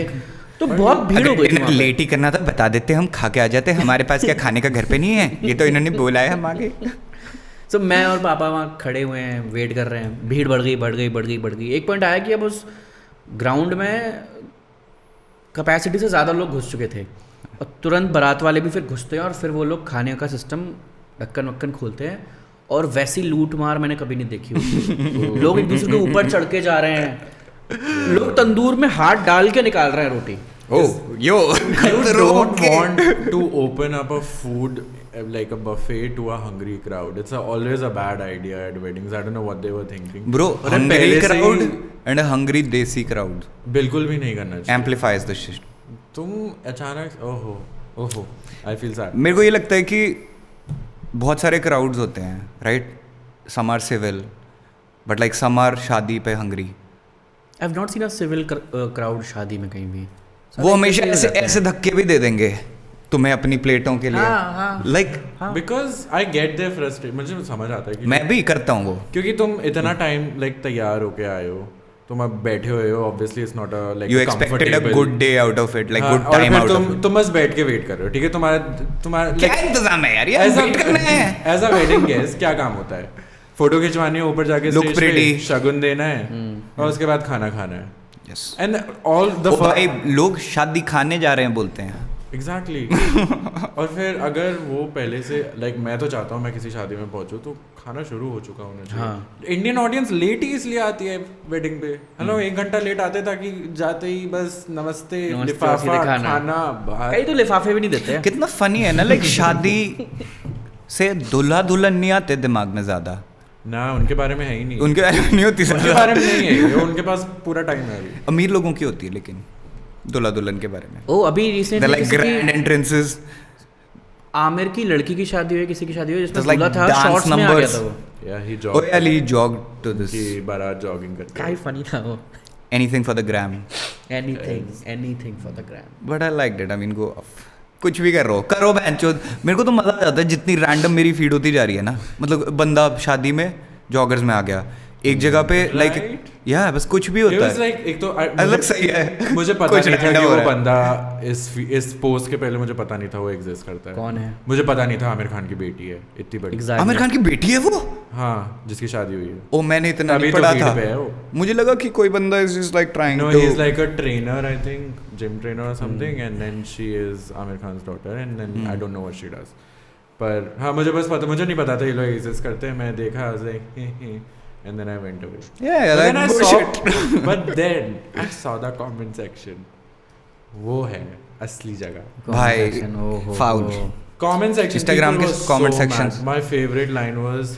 तो बहुत भीड़ हो गई थी वहाँ पे। लेट ही करना था बता देते, हम खा के आ जाते, हमारे पास क्या खाने का घर पे नहीं है, ये तो इन्होंने बोला है हम आगे। तो मैं और पापा वहाँ खड़े हुए हैं, वेट कर रहे हैं, भीड़ बढ़ गई। एक पॉइंट आया कि अब उस ग्राउंड में कैपेसिटी से ज़्यादा लोग घुस चुके थे और तुरंत बारात वाले भी फिर घुसते हैं और फिर वो लोग खाने का सिस्टम ढक्कन वक्कन खोलते हैं, और वैसी लूट मार मैंने कभी नहीं देखी होती। लोग एक दूसरे के ऊपर चढ़ के जा रहे हैं, लोग तंदूर में हाथ डाल के निकाल रहे हैं रोटी। Oh, yo, You don't want to open up a food like a buffet to a hungry crowd. It's always a bad idea at weddings. I don't know what they were thinking. Bro, और hungry पहले से crowd he and a hungry desi crowd बिल्कुल भी नहीं करना चाहिए। amplifies the shit. तुम अचानक ओहो I feel sad. मेरे को ये लगता है कि बहुत सारे crowds होते हैं, right? Some are civil, but like some are शादी पे hungry. I have not seen a civil crowd शादी में कहीं भी। वो हमेशा ऐसे धक्के भी दे देंगे तुम्हें अपनी प्लेटों के लिए, like Because I get their frustration. मुझे समझ आता है कि मैं भी करता हूँ वो, क्योंकि तुम इतना टाइम लाइक तैयार होके आए हो, तुम अब बैठे हुए हो, obviously it's not a like you expected a good day out of it, like good और time फिर out of it. तुम बस बैठ के वेट कर रहे हो, ठीक है? तुम्हारा क्या इंतजाम है यार, ये वेट करना है। एज अ वेडिंग गेस्ट क्या काम होता है? फोटो खिंचवानी है, ऊपर जाके Look स्टेज पे pretty. शगुन देना है और उसके बाद खाना खाना है। Yes. एंड ऑल द ओ भाई लोग शादी खाने जा रहे हैं बोलते हैं। एग्जैक्टली। और फिर अगर वो पहले से लाइक मैं तो चाहता हूँ मैं किसी शादी में पहुंचूं तो खाना शुरू हो चुका होना चाहिए। इंडियन ऑडियंस लेट ही इसलिए आती है वेडिंग पे, है ना? 1 घंटा लेट आते ताकि जाते ही बस नमस्ते लिफाफा खाना बाहर। कई तो लिफाफे भी नहीं देते हैं। कितना फनी है ना, लाइक शादी से दूल्हा दुल्हन नहीं आते दिमाग में ज्यादा, ना उनके बारे में है ही नहीं, उनके बारे में नहीं होती उनके बारे में नहीं है ये, उनके पास पूरा टाइम है अभी। अमीर लोगों की होती है लेकिन दूल्हा दुल्हन के बारे में। ओ अभी They're like grand recently entrances. Aamir की लड़की की शादी हुई, किसी की शादी हुई जिसमें There's like दूल्हा था, dance शॉर्ट्स में आ गया numbers. था वो। या ही Oh yeah, he jogged to this. कि बारात जॉगिंग करते क्या ही फनी था वो। Anything for the gram. Anything for the gram. But I liked it. I mean, go off. कुछ भी कर रहे हो करो बहनचोद, मेरे को तो मजा आ जाता है जितनी रैंडम मेरी फीड होती जा रही है ना। मतलब बंदा शादी में जॉगर्स में आ गया एक जगह पे, लाइक या बस कुछ भी होता है। लाइक एक तो अलग सही है। मुझे पता कुछ नहीं था random कि हो वो रहा है। बंदा इस पोस्ट के पहले मुझे पता नहीं था वो एग्जिस्ट करता है। कौन है? मुझे पता नहीं था आमिर खान की बेटी है इतनी बड़ी। आमिर खान की बेटी है वो? हाँ, जिसकी शादी हुई है। ओ मैंने इतना अभी नहीं तो पढ़ा feed था, पे है वो। मुझे लगा कि कोई बंदा is just like trying No, to he's like a trainer, I think, gym trainer or something, and then she is Amir Khan's daughter, and then I don't know what she does. पर हाँ मुझे बस पता, मुझे नहीं पता था ये लोग एग्जिस्ट करते हैं। मैं देखा I was like and then I went away. Yeah, But then like I bullshit. saw, but then I saw the comment section. वो है असली जगह। भाई foul. Comment section. Instagram people के were comment so sections. mad. My favorite line was,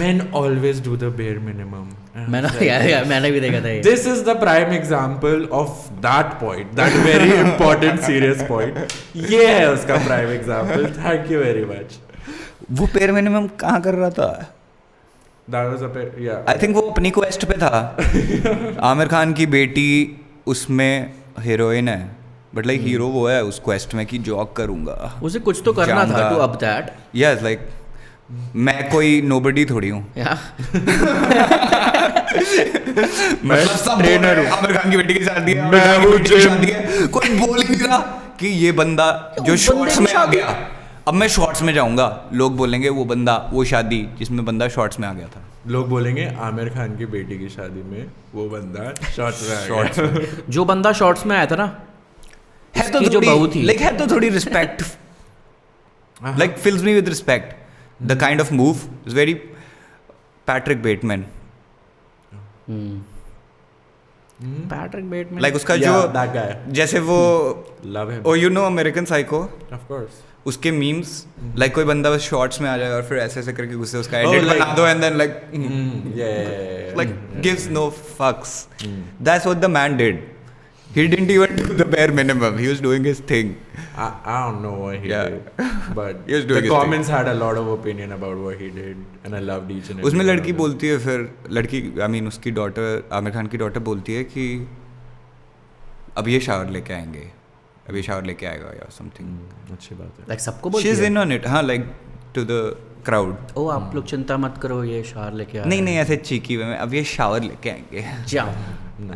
"Men always do the bare minimum." And I मैंने was like, यार मैंने भी देखा था ये। This is the prime example of that point, that very important, serious point. ये है उसका prime example. Thank you very much. वो पेयर मिनिमम कहाँ कर रहा था? That was a bit, yeah. I think वो अपनी क्वेस्ट पे था। आमिर खान की बेटी उसमें हीरोइन है, बट लाइक हीरो वो है उस क्वेस्ट में कि जॉग करूंगा। उसे कुछ तो करना था जाऊंगा। To up that. Yes like मैं कोई नोबडी थोड़ी हूँ। मतलब सब ट्रेनर हूँ। आमिर खान की बेटी की शादी है, मैं हूँ शादी है, कोई बोल ही नहीं रहा कि ये बंदा जो शॉर्ट्स में आ गया, अब मैं शॉर्ट्स में जाऊंगा, लोग बोलेंगे वो बंदा, वो शादी जिसमें बंदा शॉर्ट्स में आ गया था। लोग बोलेंगे आमिर खान की बेटी की शादी में वो बंदा शॉर्ट्स में आ गया। जो बंदा शॉर्ट्स में आया था ना, है तो उसकी जो बहू थी, लाइक है तो थोड़ी respect, like fills me with respect. The kind of move is very Patrick Bateman. Patrick Bateman, like उसका Yeah, जो that guy. जैसे वो Love him. Oh you know American psycho, Of course. उसके मीम्स लाइक कोई बंदा बस shorts में आ जाएगा और फिर ऐसे ऐसे करके गुस्से उसका Oh, एडिट like- बना दो and then like Yeah. like gives no fucks. That's what the man did. He didn't even do the bare minimum. He was doing his thing. I don't know what he Yeah. did, but He was doing the his comments had a lot of opinion about what he did, and I loved each and every उसमें one लड़की of them. बोलती है फिर लड़की I mean उसकी daughter Aamir Khan की daughter बोलती है कि अब ये शावर लेके आएंगे, अब ये शावर लेके आएगा या समथिंग. अच्छी बात है. लाइक सबको शी बोलती इज है इन ऑन इट. हाँ, लाइक टू द क्राउड. ओ आप लोग चिंता मत करो ये शार लेके आ नहीं नहीं ऐसे चीकी वे में अब ये शावर लेके आएंगे. जाओ.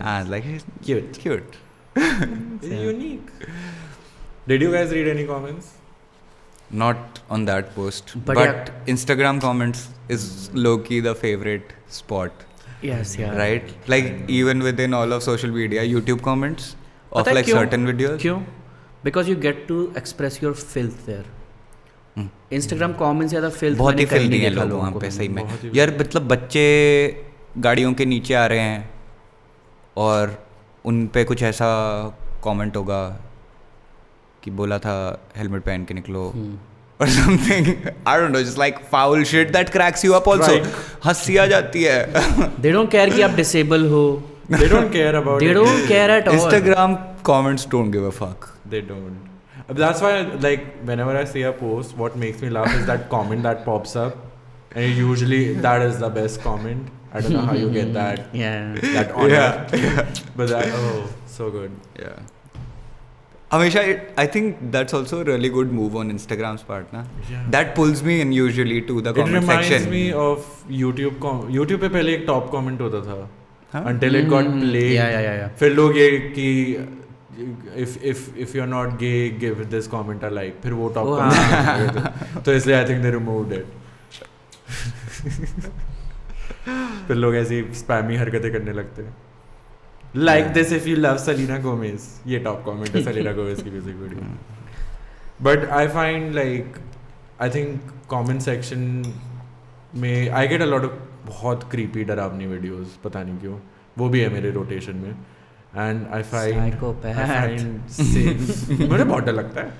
हाँ, like Cute. Cute. It's unique. Did you guys read any comments? Not on that post, But but Instagram comments is low-key the favorite spot, yes यार right? Like even within all of social media, YouTube comments of पता है like क्यों? certain videos. क्यों? Because you get to express your filth there. Instagram comments ज़्यादा filth बहुत ही filthy हैं लोग वहाँ पे सही में. बहुत ही यार मतलब बच्चे गाड़ियों के नीचे आ रहे हैं और उन पे कुछ ऐसा comment होगा कि बोला था हेलमेट पहन के निकलो or something. I don't know, just like foul shit that cracks you up also. हंसी आ जाती है. दे डोंट केयर कि आप डिसेबल हो. They don't care about they it. Don't care at all. Instagram comments don't give a fuck. They don't. That's why, like, whenever I see a post, what makes me laugh is that comment that pops up, and usually that is the best comment. I don't know how you get that that honor, Yeah. but that so good. Yeah. Hamisha, I think that's also a really good move on Instagram's part, na? Yeah. That pulls me in usually to the It comment reminds section. me of YouTube. YouTube पे पहले एक top comment होता था. हाँ? Until it got played. Yeah. फिर लोग ये कि if you're not gay, give this comment a like. फिर वो top Oh, comment. तो इसलिए I think they removed it. फिर लोग ऐसी स्पैमी हरकतें करने लगते हैं. Like this if you love Selena Gomez. ये top comment है Selena Gomez की music video. But I find like I think comment section में I get a lot of बहुत creepy डरावनी videos. पता नहीं क्यों. वो भी है मेरे rotation में. And I find safe. मुझे बहुत डर लगता है.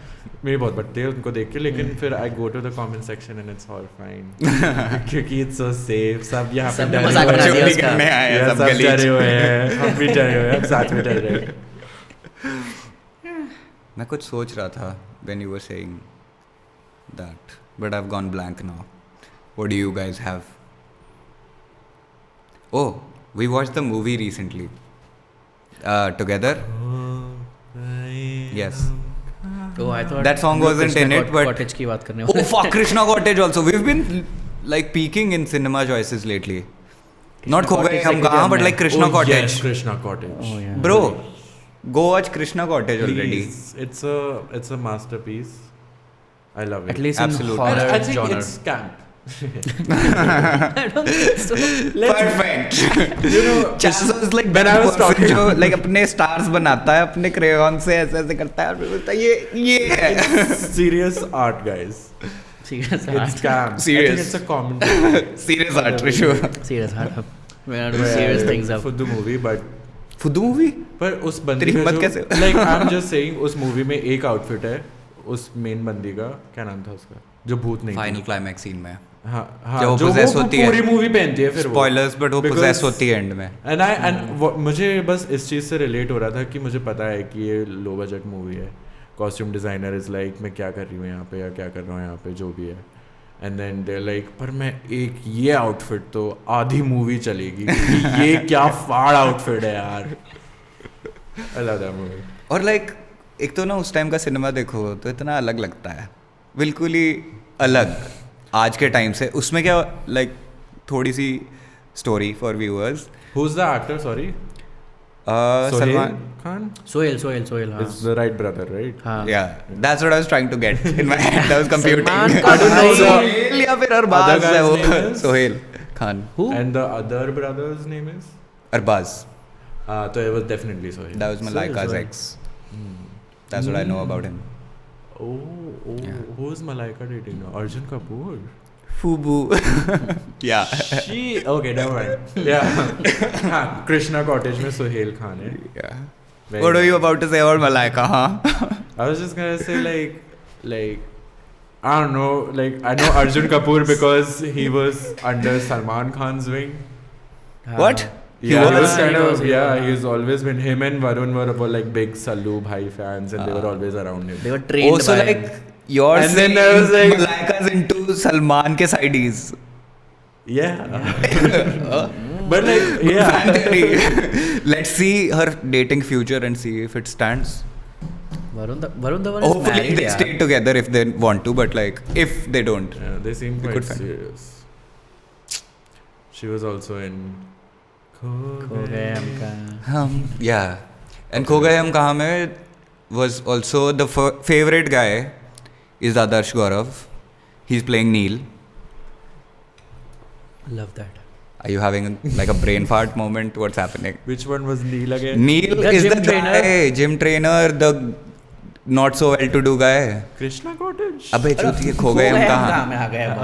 मेरी बहुत बढ़ती है उनको देख के, लेकिन फिर I go to the comment section and it's horrifying. क्योंकि it's so safe. सब यहाँ पे सबने डरे मजाक हुए बना हैं. दिया चोरी उसका. करने आए हैं Yeah, सब सब गलीच. डरे हुए हैं. हम भी डरे हुए हैं. हम साथ में डर रहे हैं. मैं कुछ सोच रहा था when you were saying that, but I've gone blank now. What do you guys have? Oh, we watched the movie recently. Together. Yes. Oh, I thought That song wasn't in it, but cottage की बात करने oh वाले. fuck, Krishna Cottage also. We've been like peaking in cinema choices lately. Not खो गए हम कहाँ, but like Krishna Oh, Cottage. yes, Krishna Cottage. Oh, yeah. Bro, go watch Krishna Cottage already. Please. It's a masterpiece. I love it. At least in Absolutely. horror I think genre. it's camp. I don't think so. Perfect. You know, Chazzo is like when I was that person talking जो like अपने stars बनाता है अपने crayon से ऐसे ऐसे करता है और फिर बोलता है ये है. serious art, guys. Serious It's heart. camp. I Serious. think it's a commentary. Serious art for sure. Serious heart. We are doing serious things up. For the movie, but फुद्दू मूवी. पर उस बंदी तेरी का हिम्मत कैसे? जो like I'm just saying उस मूवी में एक आउटफिट है उस मेन बंदी का, क्या नाम था उसका, जो भूत नहीं फाइनल क्लाइमैक्स सीन में हाँ हाँ जब वो जो possess वो होती है. पूरी मूवी पहनती है फिर वो. स्पॉयलर्स बट वो Because- पोजेस होती है एंड में. and मुझे बस इस चीज़ से रिलेट हो रहा था कि मुझे पता है कि ये लो बजट मूवी है. कॉस्ट्यूम डिज़ाइनर इज़ लाइक मैं क्या कर रही हूँ यहाँ पे या क्या कर रहा हूँ यहाँ पे जो भी है. एंड देन दे लाइक पर मैं एक ये आउटफिट तो आधी मूवी चलेगी क्योंकि ये क्या फाड़ आउटफिट है यार. I love that movie. और लाइक एक तो ना उस टाइम का सिनेमा देखो तो इतना अलग लगता है, बिल्कुल ही अलग आज के टाइम से. उसमें क्या लाइक थोड़ी सी story for viewers. Who's the actor? Sorry. Salman. Khan. Sohail हाँ. It's the right brother, right? हाँ. Yeah, that's what I was trying to get in my head. I was computing. Salman Khan. Sohail या फिर Arbaaz Other है guy's वो. name is? Sohail Khan. Who? And the other brother's name is? Arbaaz. So it was definitely Sohail. That was Malaika's Sohail. ex. That's what I know about him. Oh, Yeah. who's Malaika dating now? Arjun Kapoor. Fubu. Yeah. She okay, never mind. Yeah. हाँ, Krishna Cottage में Sohail Khan है. Yeah. Very What are you nice. about to say about Malaika? Huh? I was just gonna say like I don't know, like I know Arjun Kapoor because he was under Salman Khan's wing. हाँ. What? Yeah, was- he was kind he of, was- yeah, he's always been, him and Varun were like big Sallu Bhai fans and they were always around him. They were trained Also by like yours And then I was like- Malaika's into Salman ke sidees. Yeah. But like, yeah. Fan theory. Let's see her dating future and see if it stands. Varun Dhawan is Hopefully married, they yaar. stay together if they want to, but like if they don't. Yeah, they seem They quite could find- serious. She was also in खो गए हमका Yeah. And Kho Gaye Hum Kahan Mein was also the favorite guy is Adarsh Gaurav. He's playing Neil. love that Are you having like a brain fart moment? What's happening? which one was Neil again? Neil The is gym the trainer. guy, gym trainer, the not so well-to-do guy. Krishna Cottage. अबे चूतिए खो गए हम कहाँ? में आ गए हम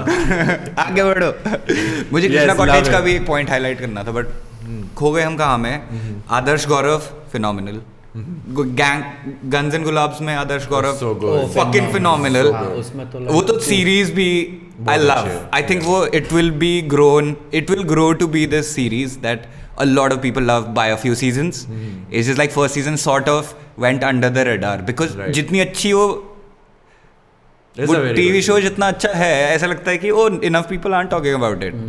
आगे बढ़ो. मुझे कृष्णा Yes, कॉटेज love का it. भी एक पॉइंट हाईलाइट करना था, बट खो गए हम कहाँ में? Adarsh Gourav phenomenal. Gang guns and Gulaabs में आदर्श गौरव So good. fucking phenomenal. हाँ, उसमें तो वो तो सीरीज भी I बहुत love. अच्छी है. I think वो it will grow to be this series that a lot of people love by a few seasons. It's just like first season sort of went under the radar because Right. जितनी अच्छी वो It's वो a very TV good show series. जितना अच्छा है ऐसा लगता है कि ओ enough people aren't talking about it.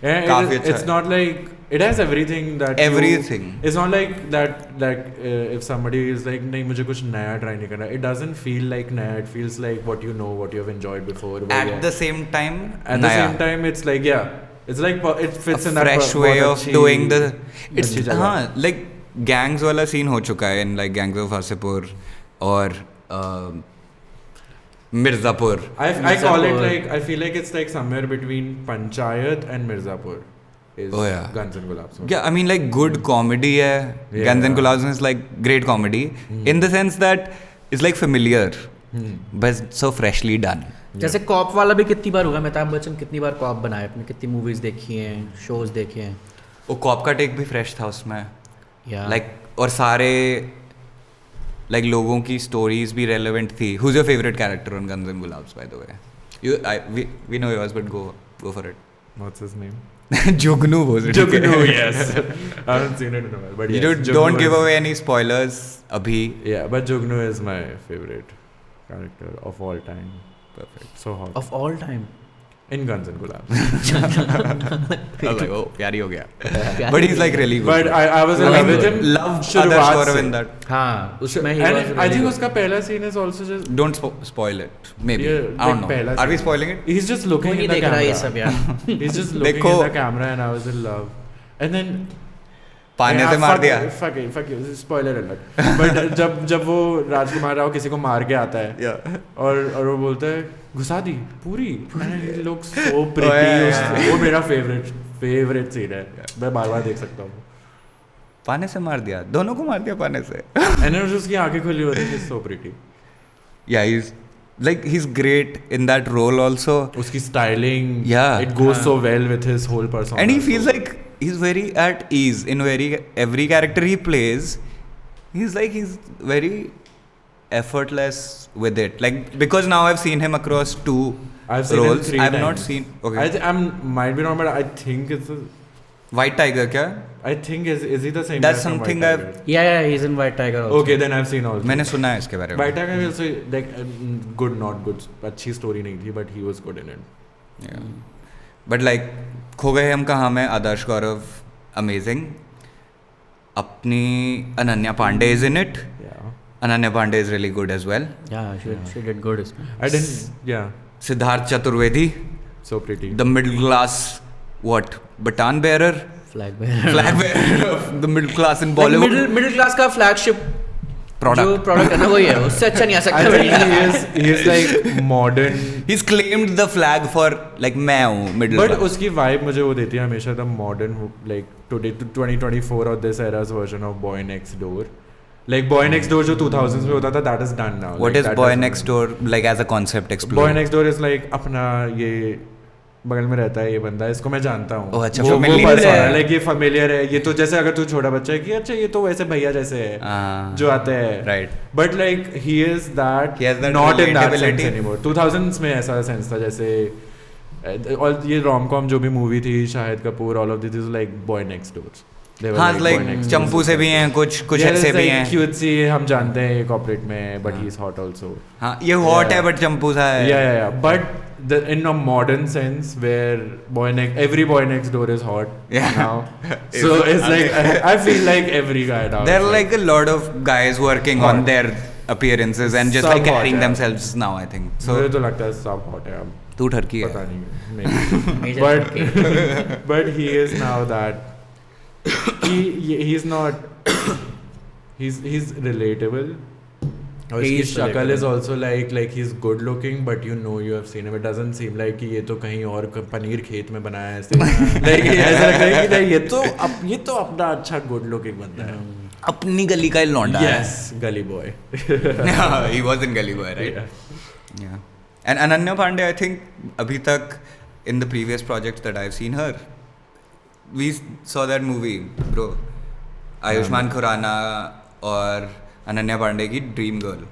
Yeah, काफी it's अच्छा है. not like it has everything that Everything. it's not like that like if somebody is like नहीं मुझे कुछ नया try नहीं करना. It doesn't feel like नया. It feels like what you know, what you have enjoyed before. At the same time, at the same time, it's like yeah, it's like it fits a in that fresh बहुत way of अच्छी- doing the it's अच्छी जगह. हाँ like gangs वाला scene हो चुका है in like Gangs of Wasseypur और Mirzapur. I call it Mirzapur. like I feel like it's like somewhere between Panchayat and Mirzapur. Is Oh, yeah. Guns and Gulabs. Yeah, I mean like good comedy है. Yeah. Guns and Gulabs is like great comedy in the sense that it's like familiar but so freshly done. जैसे corp वाला भी कितनी बार होगा अमिताभ बच्चन कितनी बार corp बनाए अपने कितनी मूवीज देखी हैं शोज देखे हैं वो कॉप का टेक भी फ्रेश था उसमें या like और सारे like लोगों की stories भी relevant थी. Who's your favorite character on Guns and Gulabs by the way? We know yours but go for it. What's his name? Jugnu was it? Jugnu, yes. I haven't seen it in a while, but You yes, don't Jugnu give is- away any spoilers abhi. Yeah, but Jugnu is my favorite character of all time. Perfect. So hot. Of all time In Guns and Gulabs. I was like, oh, प्यारी हो गया. But he's like really good. But I was in I love mean, with him. love शुरुआत Adarsh Gaurav से. in that. हाँ उसमें ही And I think उसका पहला scene is also just Don't spoil it. Maybe. Yeah, I don't like पहला know. Are we scene. spoiling it? he's just कोई looking नहीं in the देख रहा ये camera. सब यार He's just looking देखो. in the camera and I was in love. And then पाने Yeah, से मार fuck दिया. it, fuck you, spoiler alert. But जब वो राजकुमार राव किसी को मार के आता है Yeah. और वो बोलता है घुसा दी पूरी and he looks so pretty. Oh, yeah. वो मेरा favorite scene है. मैं बार-बार देख सकता हूँ. पाने से मार दिया. दोनों को मार दिया पाने से. And then उसकी आंखें खुली होती हैं. He's so pretty. Yeah, he's great in that role also. उसकी styling. Yeah. It goes so well with his whole persona. And he feels like he's very at ease in every character he plays. He's very effortless with it. Like because now I've seen him across two I've seen him roles. 3 I've times. not seen. Okay. I might be wrong, but I think it's. White Tiger क्या? I think is he the same? That's guy from something White I've- Tiger? yeah he's in white tiger also Okay, then I've seen all. मैंने सुना है इसके बारे में. White Tiger is also like good, not good. अच्छी story नहीं थी, but he was good in it. Yeah. But like खो गए हम कहाँ में आदर्श गौरव amazing. अपनी Ananya Pandey is in it. Yeah. Ananya Pandey is really good as well. yeah she did good इसमें I didn't. Yeah. Siddharth Chaturvedi, So pretty. the middle class, baton bearer, flag bearer flag bearer of the middle class in like Bollywood. middle class का flagship Product. जो product है ना वही है उससे अच्छा नहीं आ I सकता think he is like modern. He's claimed the flag for like मैं हूँ middle But class. उसकी vibe मुझे वो देती है हमेशा the modern like today 2024 or this era's version of Boy Next Door. Like Boy Next Door जो 2000s में होता था that is done now. What like, is that Boy is- Next Door like as a concept? Explore. Boy Next Door is like अपना ये बगल में रहता है ये बंदा इसको मैं जानता हूँ. Oh, अच्छा, वो familiar person है. है. Like ये familiar है. ये तो जैसे अगर तू छोटा बच्चा है कि अच्छा ये तो वैसे भैया जैसे है Ah, जो आते हैं. right. But like he is that, He has that not in that sense relatability. anymore. 2000s में ऐसा sense था जैसे और ये rom-com जो भी मूवी थी Shahid Kapoor all of this is like boy next door. They were हाँ boy लाइक next door. चंपू से भी हैं कुछ Yeah, ऐसे it's भी like हैं cutesy हम जानते हैं कॉर्पोरेट में but he's hot also. हाँ ये हॉट Yeah. है बट चंपू सा है Yeah. But in a modern sense where every boy next door is hot Yeah. now. So it's like I feel like every guy now. there is are like a lot of guys working on Hot. their appearances and just Sub like carrying hot है. themselves now I think so मुझे तो लगता है सब hot है अब तू ठरकी पता है नहीं maybe. Major but okay. but he is now that he's not he's relatable. और He इसकी is शक्ल relatable. is also like he's good looking but you know you have seen him. It doesn't seem like कि ये तो कहीं और पनीर खेत में बनाया है ऐसे like ऐसा लगता है कि नहीं ये तो अपना अच्छा good looking बंदा है. अपनी गली का ही लौंडा है Yes, gully boy. he was in Gully Boy right Yeah. yeah and Ananya Pandey I think abhi tak in the previous projects that I've seen her we saw that movie bro Ayushmann Khurrana और अनन्या पांडे की dream girl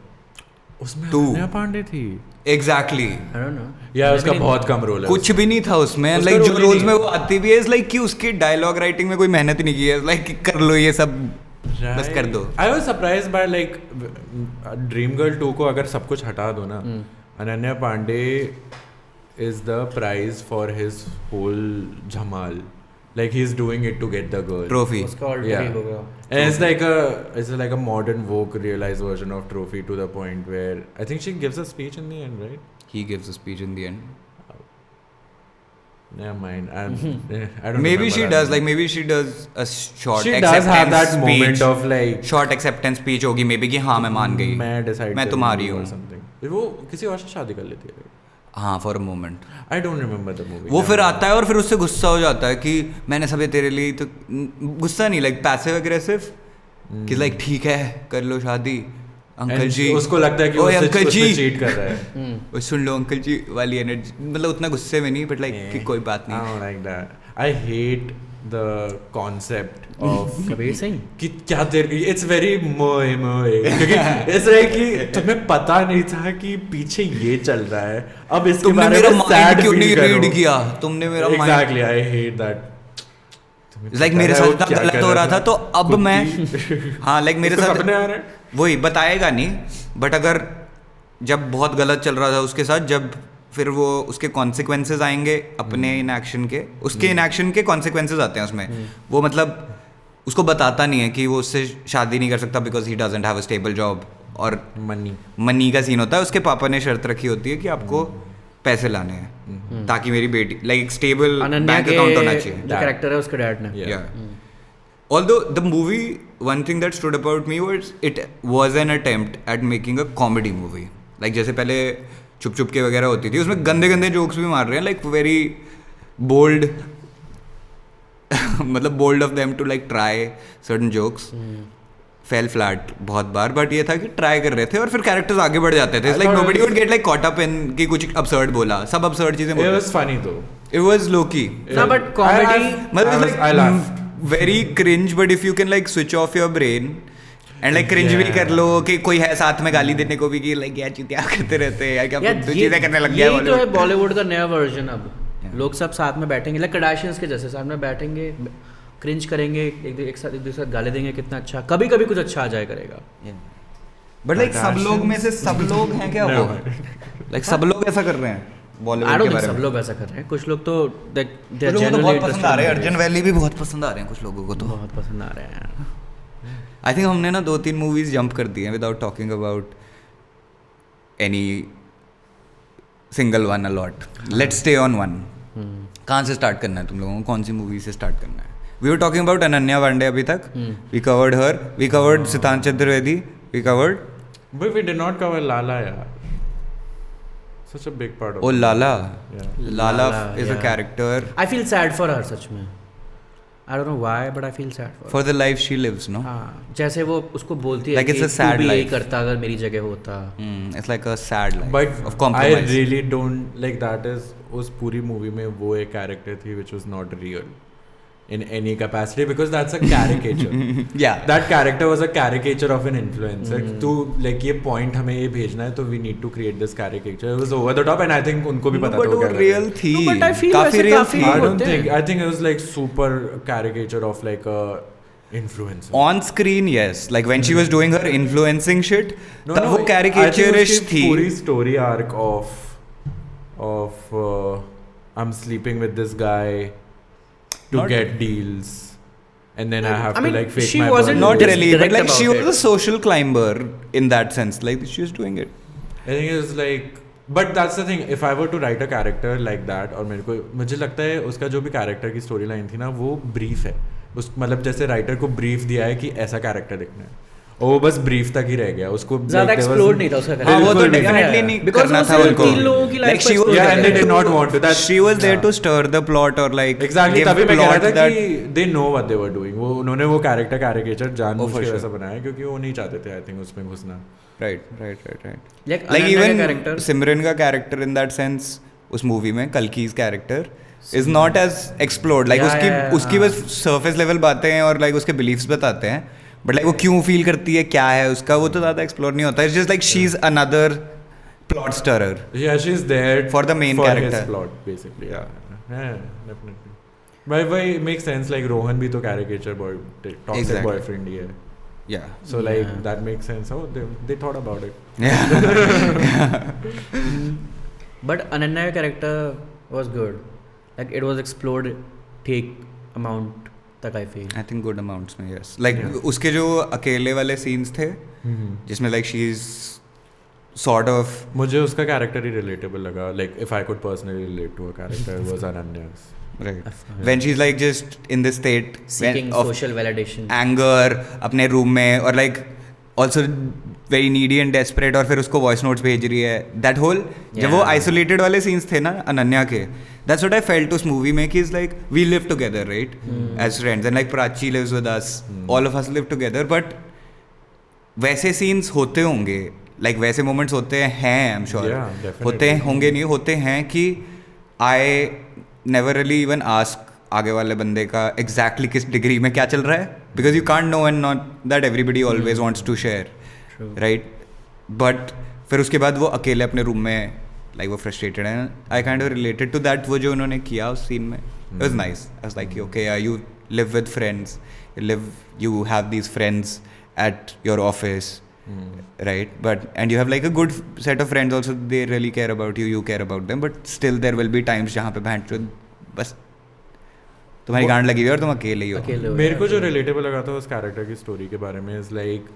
उसमें तू। अनन्या पांडे थी. Exactly I don't know. या उसका बहुत कम role है. कुछ भी नहीं था उसमें उसका लाइक role जो ही रोल्स नहीं में है. वो आती भी है लाइक कि उसकी डायलॉग राइटिंग में कोई मेहनत ही नहीं की है लाइक कर लो ये सब बस कर दो I was surprised by like Dream Girl 2 को अगर सब कुछ हटा दो ना Ananya Pandey is the prize for his whole झमाल. Like he's doing it to get the girl. Trophy उसका alter Yeah. ego का. And it's like a modern Vogue realized version of Trophy to the point where I think she gives a speech in the end, right? he gives a speech in the end Never mind. I don't maybe remember she that does movie. like maybe she does a short She does have that acceptance moment speech of like short acceptance speech होगी may be कि हाँ मैं मान गई मैं decide मैं कर तुम्हारी लूँगी or हूँ something. वो किसी और से शादी कर लेती है. हाँ for a moment I don't remember the movie. वो फिर आता है और फिर उससे गुस्सा हो जाता है कि मैंने सब ये तेरे लिए तो गुस्सा नहीं लाइक पैसिव अग्रेसिव कि लाइक ठीक है कर लो शादी अंकल And जी उसको लगता है कि ओए वो अंकल जी चीट कर रहा है. वो सुन लो अंकल जी वाली एनर्जी मतलब उतना गुस्से में नहीं बट लाइक कि कोई बात I नहीं don't like that. I hate the concept of Kabir Singh. कि क्या तेरे it's very मोए क्योंकि ऐसा है कि तुम्हें पता नहीं था कि पीछे ये चल रहा है अब इसके तुमने बारे मेरा में माइंड sad क्यों feel नहीं करो. रीड किया तुमने मेरा mind Exactly, I hate that. Like मेरे साथ का गलत हो रहा था तो अब मैं हाँ लाइक मेरे उसको साथ सपने आ रहे हैं. वही बताएगा नहीं बट अगर जब बहुत गलत चल रहा था उसके साथ जब फिर वो उसके कॉन्सिक्वेंसेज आएंगे अपने इनएक्शन के उसके इनएक्शन के कॉन्सिक्वेंसेज आते हैं उसमें वो मतलब उसको बताता नहीं है कि वो उससे शादी नहीं कर सकता because he doesn't have a stable job और मनी का सीन होता है उसके पापा ने शर्त रखी होती है कि आपको पैसे लाने हैं ताकि मेरी बेटी लाइक स्टेबल अनन्या बैंक के अकाउंट होना चाहिए जो कैरेक्टर है उसके डैड ने. Yeah. Although the movie, one thing that stood about me was it was an attempt at making a comedy movie. Like जैसे पहले चुप चुप के वगैरह होती थी उसमें गंदे गंदे जोक्स भी मार रहे हैं like very bold मतलब bold of them to like try certain jokes. Fell flat बहुत बार but ये था कि ट्राई कर रहे थे और फिर कैरेक्टर्स आगे बढ़ जाते थे. It's like nobody would get like caught up in कि कुछ absurd बोला सब absurd चीजें It बोली. was funny though. It was low key. No, but comedy. मतलब like I laughed. very cringe but if you can like switch off your brain and like cringe भी कर लो कि कोई है साथ में गाली देने को भी कि like यार क्या करते रहते हैं यार क्या फालतू चीजें करने लग गया यही तो है बॉलीवुड बॉलीवुड का नया वर्जन अब. लोग सब साथ में बैठेंगे लाइक कडाशियंस के जैसे साथ में बैठेंगे क्रिंज करेंगे एक दूसरे साथ गाली देंगे कितना अच्छा कभी कभी कुछ अच्छा आ जाए करेगा. बट लाइक सब लोग में से सब लोग हैं क्या वो लाइक सब लोग ऐसा कर रहे हैं आई बॉलीवुड डोंट के थिंक बारे सब में लोग ऐसा कर रहे हैं. कुछ लोग तो दे कुछ लोगों को तो बहुत पसंद आ रहे हैं अर्जुन वैली भी बहुत पसंद आ रहे हैं कुछ लोगों को तो बहुत पसंद आ रहे हैं. आई थिंक हमने ना 2-3 मूवीज जंप कर दी हैं without talking about any single one a lot. Let's stay on one. कहाँ से स्टार्ट करना है तुम लोगों को कौन सी मूवी से स्टार्ट करना है. We were talking about Ananya Panday अभी तक. We covered her we covered Siddhant Chaturvedi we covered But we did not cover Lala, yeah. Such a big part of oh it. Lala Yeah. Lala is a yeah. Character I feel sad for her सच में. I don't know why but I feel sad for. For the life she lives no. हाँ जैसे वो उसको बोलती है Like it's कि a sad तू भी यही life. करता अगर मेरी जगह होता. It's like a sad life But of I compromise. really don't like that is उस पूरी मूवी में वो एक कैरेक्टर थी which was not real. in any capacity because that's a caricature. Yeah. That character was a caricature of an influencer. तो like ये point हमें ये भेजना है तो we need to create this caricature. It was over the top and I think उनको भी पता था वो क्या कर रहे real हैं. थी. No, but I feel काफी वैसे real काफी थी. I think it was like super caricature of like a influencer. On screen, yes. Like when she was doing her influencing shit, No, तब वो caricature-ish I think थी. पूरी story arc of I'm sleeping with this guy to Not- get deals. And then I have I to mean, like fake she my wasn't Not birthday. really, but direct like she about was it. a social climber in that sense. Like she was doing it. I think it's like, but that's the thing. If I were to write a character like that, और मेरे को मुझे लगता है उसका जो भी character की story line थी ना वो brief है. उस मतलब जैसे writer को brief दिया है कि ऐसा character दिखना है. और वो बस brief तक ही रह गया. उसको ज़्यादा like, there explore was- नहीं था उसका हाँ वो तो बिल्कुल भी नहीं. definitely नहीं Because करना वो था सिर्फ उनको. तीन लोगों की life Like को she explore was Yeah, कर and रहे they थे. did not want to. That's She was there yeah. to stir the plot or like Exactly. give तभी मैं कह रहा plot था that. कि they know what they were doing. वो उन्होंने वो character caricature जानबूझ for के sure. वैसा बनाया क्योंकि वो नहीं चाहते थे I think उसमें घुसना. Right. Like Like Ananya even का character. Simran का character in that sense उस movie में Kalki's character is not as explored. Like उसकी बस surface level बातें हैं और like उसके beliefs बताते हैं. But like वो क्यों feel करती है क्या है उसका वो तो ज़्यादा explore नहीं होता. It's just like she's another plot stirrer. Yeah, she's there For the main for character. his plot basically. Yeah, definitely. But it makes sense. Like Rohan भी तो caricature boy, toxic Exactly. boyfriend ही है. Yeah. So like Yeah. that makes sense. Oh, they thought about it. Yeah. But Ananya का character was good. Like it was explored take amount तक I feel. I think good amounts में yes. Like Yeah. उसके जो अकेले वाले scenes थे जिसमें like she's sort of मुझे उसका character ही relatable लगा. Like if I could personally relate to a character, it was Ananya's. right when she's like just in this state Seeking of social validation. anger अपने room में और like also very needy and desperate और फिर उसको voice notes भेज रही है that whole जब वो Yeah. isolated वाले scenes थे ना अनन्या के that's what I felt उस movie में कि is like we live together right as friends and like Prachi lives with us all of us live together but वैसे scenes होते होंगे like वैसे moments होते हैं I'm sure Yeah, definitely. होते होंगे नहीं होते हैं कि I never really even ask आगे वाले बंदे का exactly किस डिग्री में क्या चल रहा है because you can't know and not that everybody always wants to share True. right but फिर उसके बाद वो अकेले अपने रूम में like वो frustrated है I kind of related to that वो जो उन्होंने किया उस scene में it was nice I was like okay yeah you live with friends you have these friends at your office right but and you have like a good set of friends also they really care about you care about them but still there will be times जहाँ पे बहन चोद बस तुम्हारी गांड लगी हुई है और तुम अकेले ही हो अकेले हो मेरे को यार। जो relatable लगा था उस character की story के बारे में is like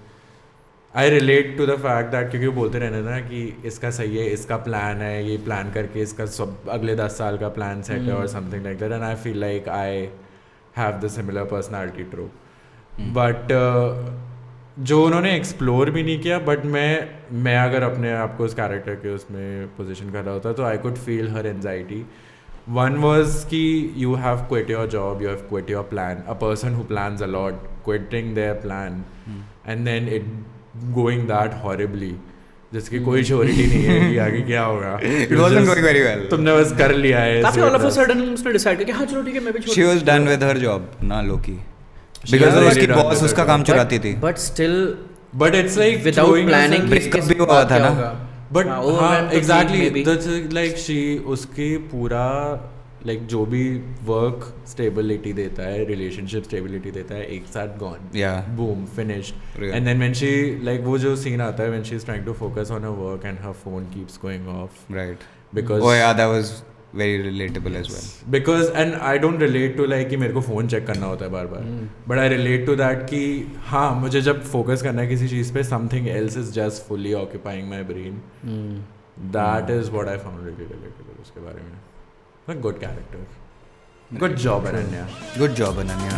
I relate to the fact that क्योंकि वो बोलते रहने ना कि इसका सही है इसका प्लान है ये प्लान करके इसका सब अगले 10 साल का प्लान सेट है और something like that and I feel like I have the similar personality true but जो उन्होंने एक्सप्लोर भी नहीं किया बट मैं अगर अपने आप को उस कैरेक्टर के उसमें पोजीशन कर रहा होता तो I could feel her anxiety one was कि you have quit your job you have quit your plan a person who plans a lot quitting their plan and then it going that horribly जिसकी कोई surety नहीं है कि आगे क्या होगा it wasn't going very well तुमने बस कर लिया है काफी so all of a that's- sudden उसने डिसाइड किया कि हाँ चलो ठीक है मैं भी छोड़ she was done with her job ना लोकी She because was उसकी really done बॉस with उसका her काम job. चुराती थी but still But it's like without throwing planning yourself- breakup भी हुआ था ना? But हाँ exactly that's that's like she उसकी पूरा like जो भी work stability देता है relationship stability देता है एक साथ gone Yeah. boom finished Real. and then when she like वो जो scene आता है when she's trying to focus on her work and her phone keeps going off right because oh yeah that was very relatable as well because and I don't relate to like कि मेरे को phone check करना होता है बार बार but I relate to that कि हाँ मुझे जब फोकस करना है किसी चीज़ पे something else is just fully occupying my brain that is what I found really relatable उसके बारे में a good character good job Ananya good job Ananya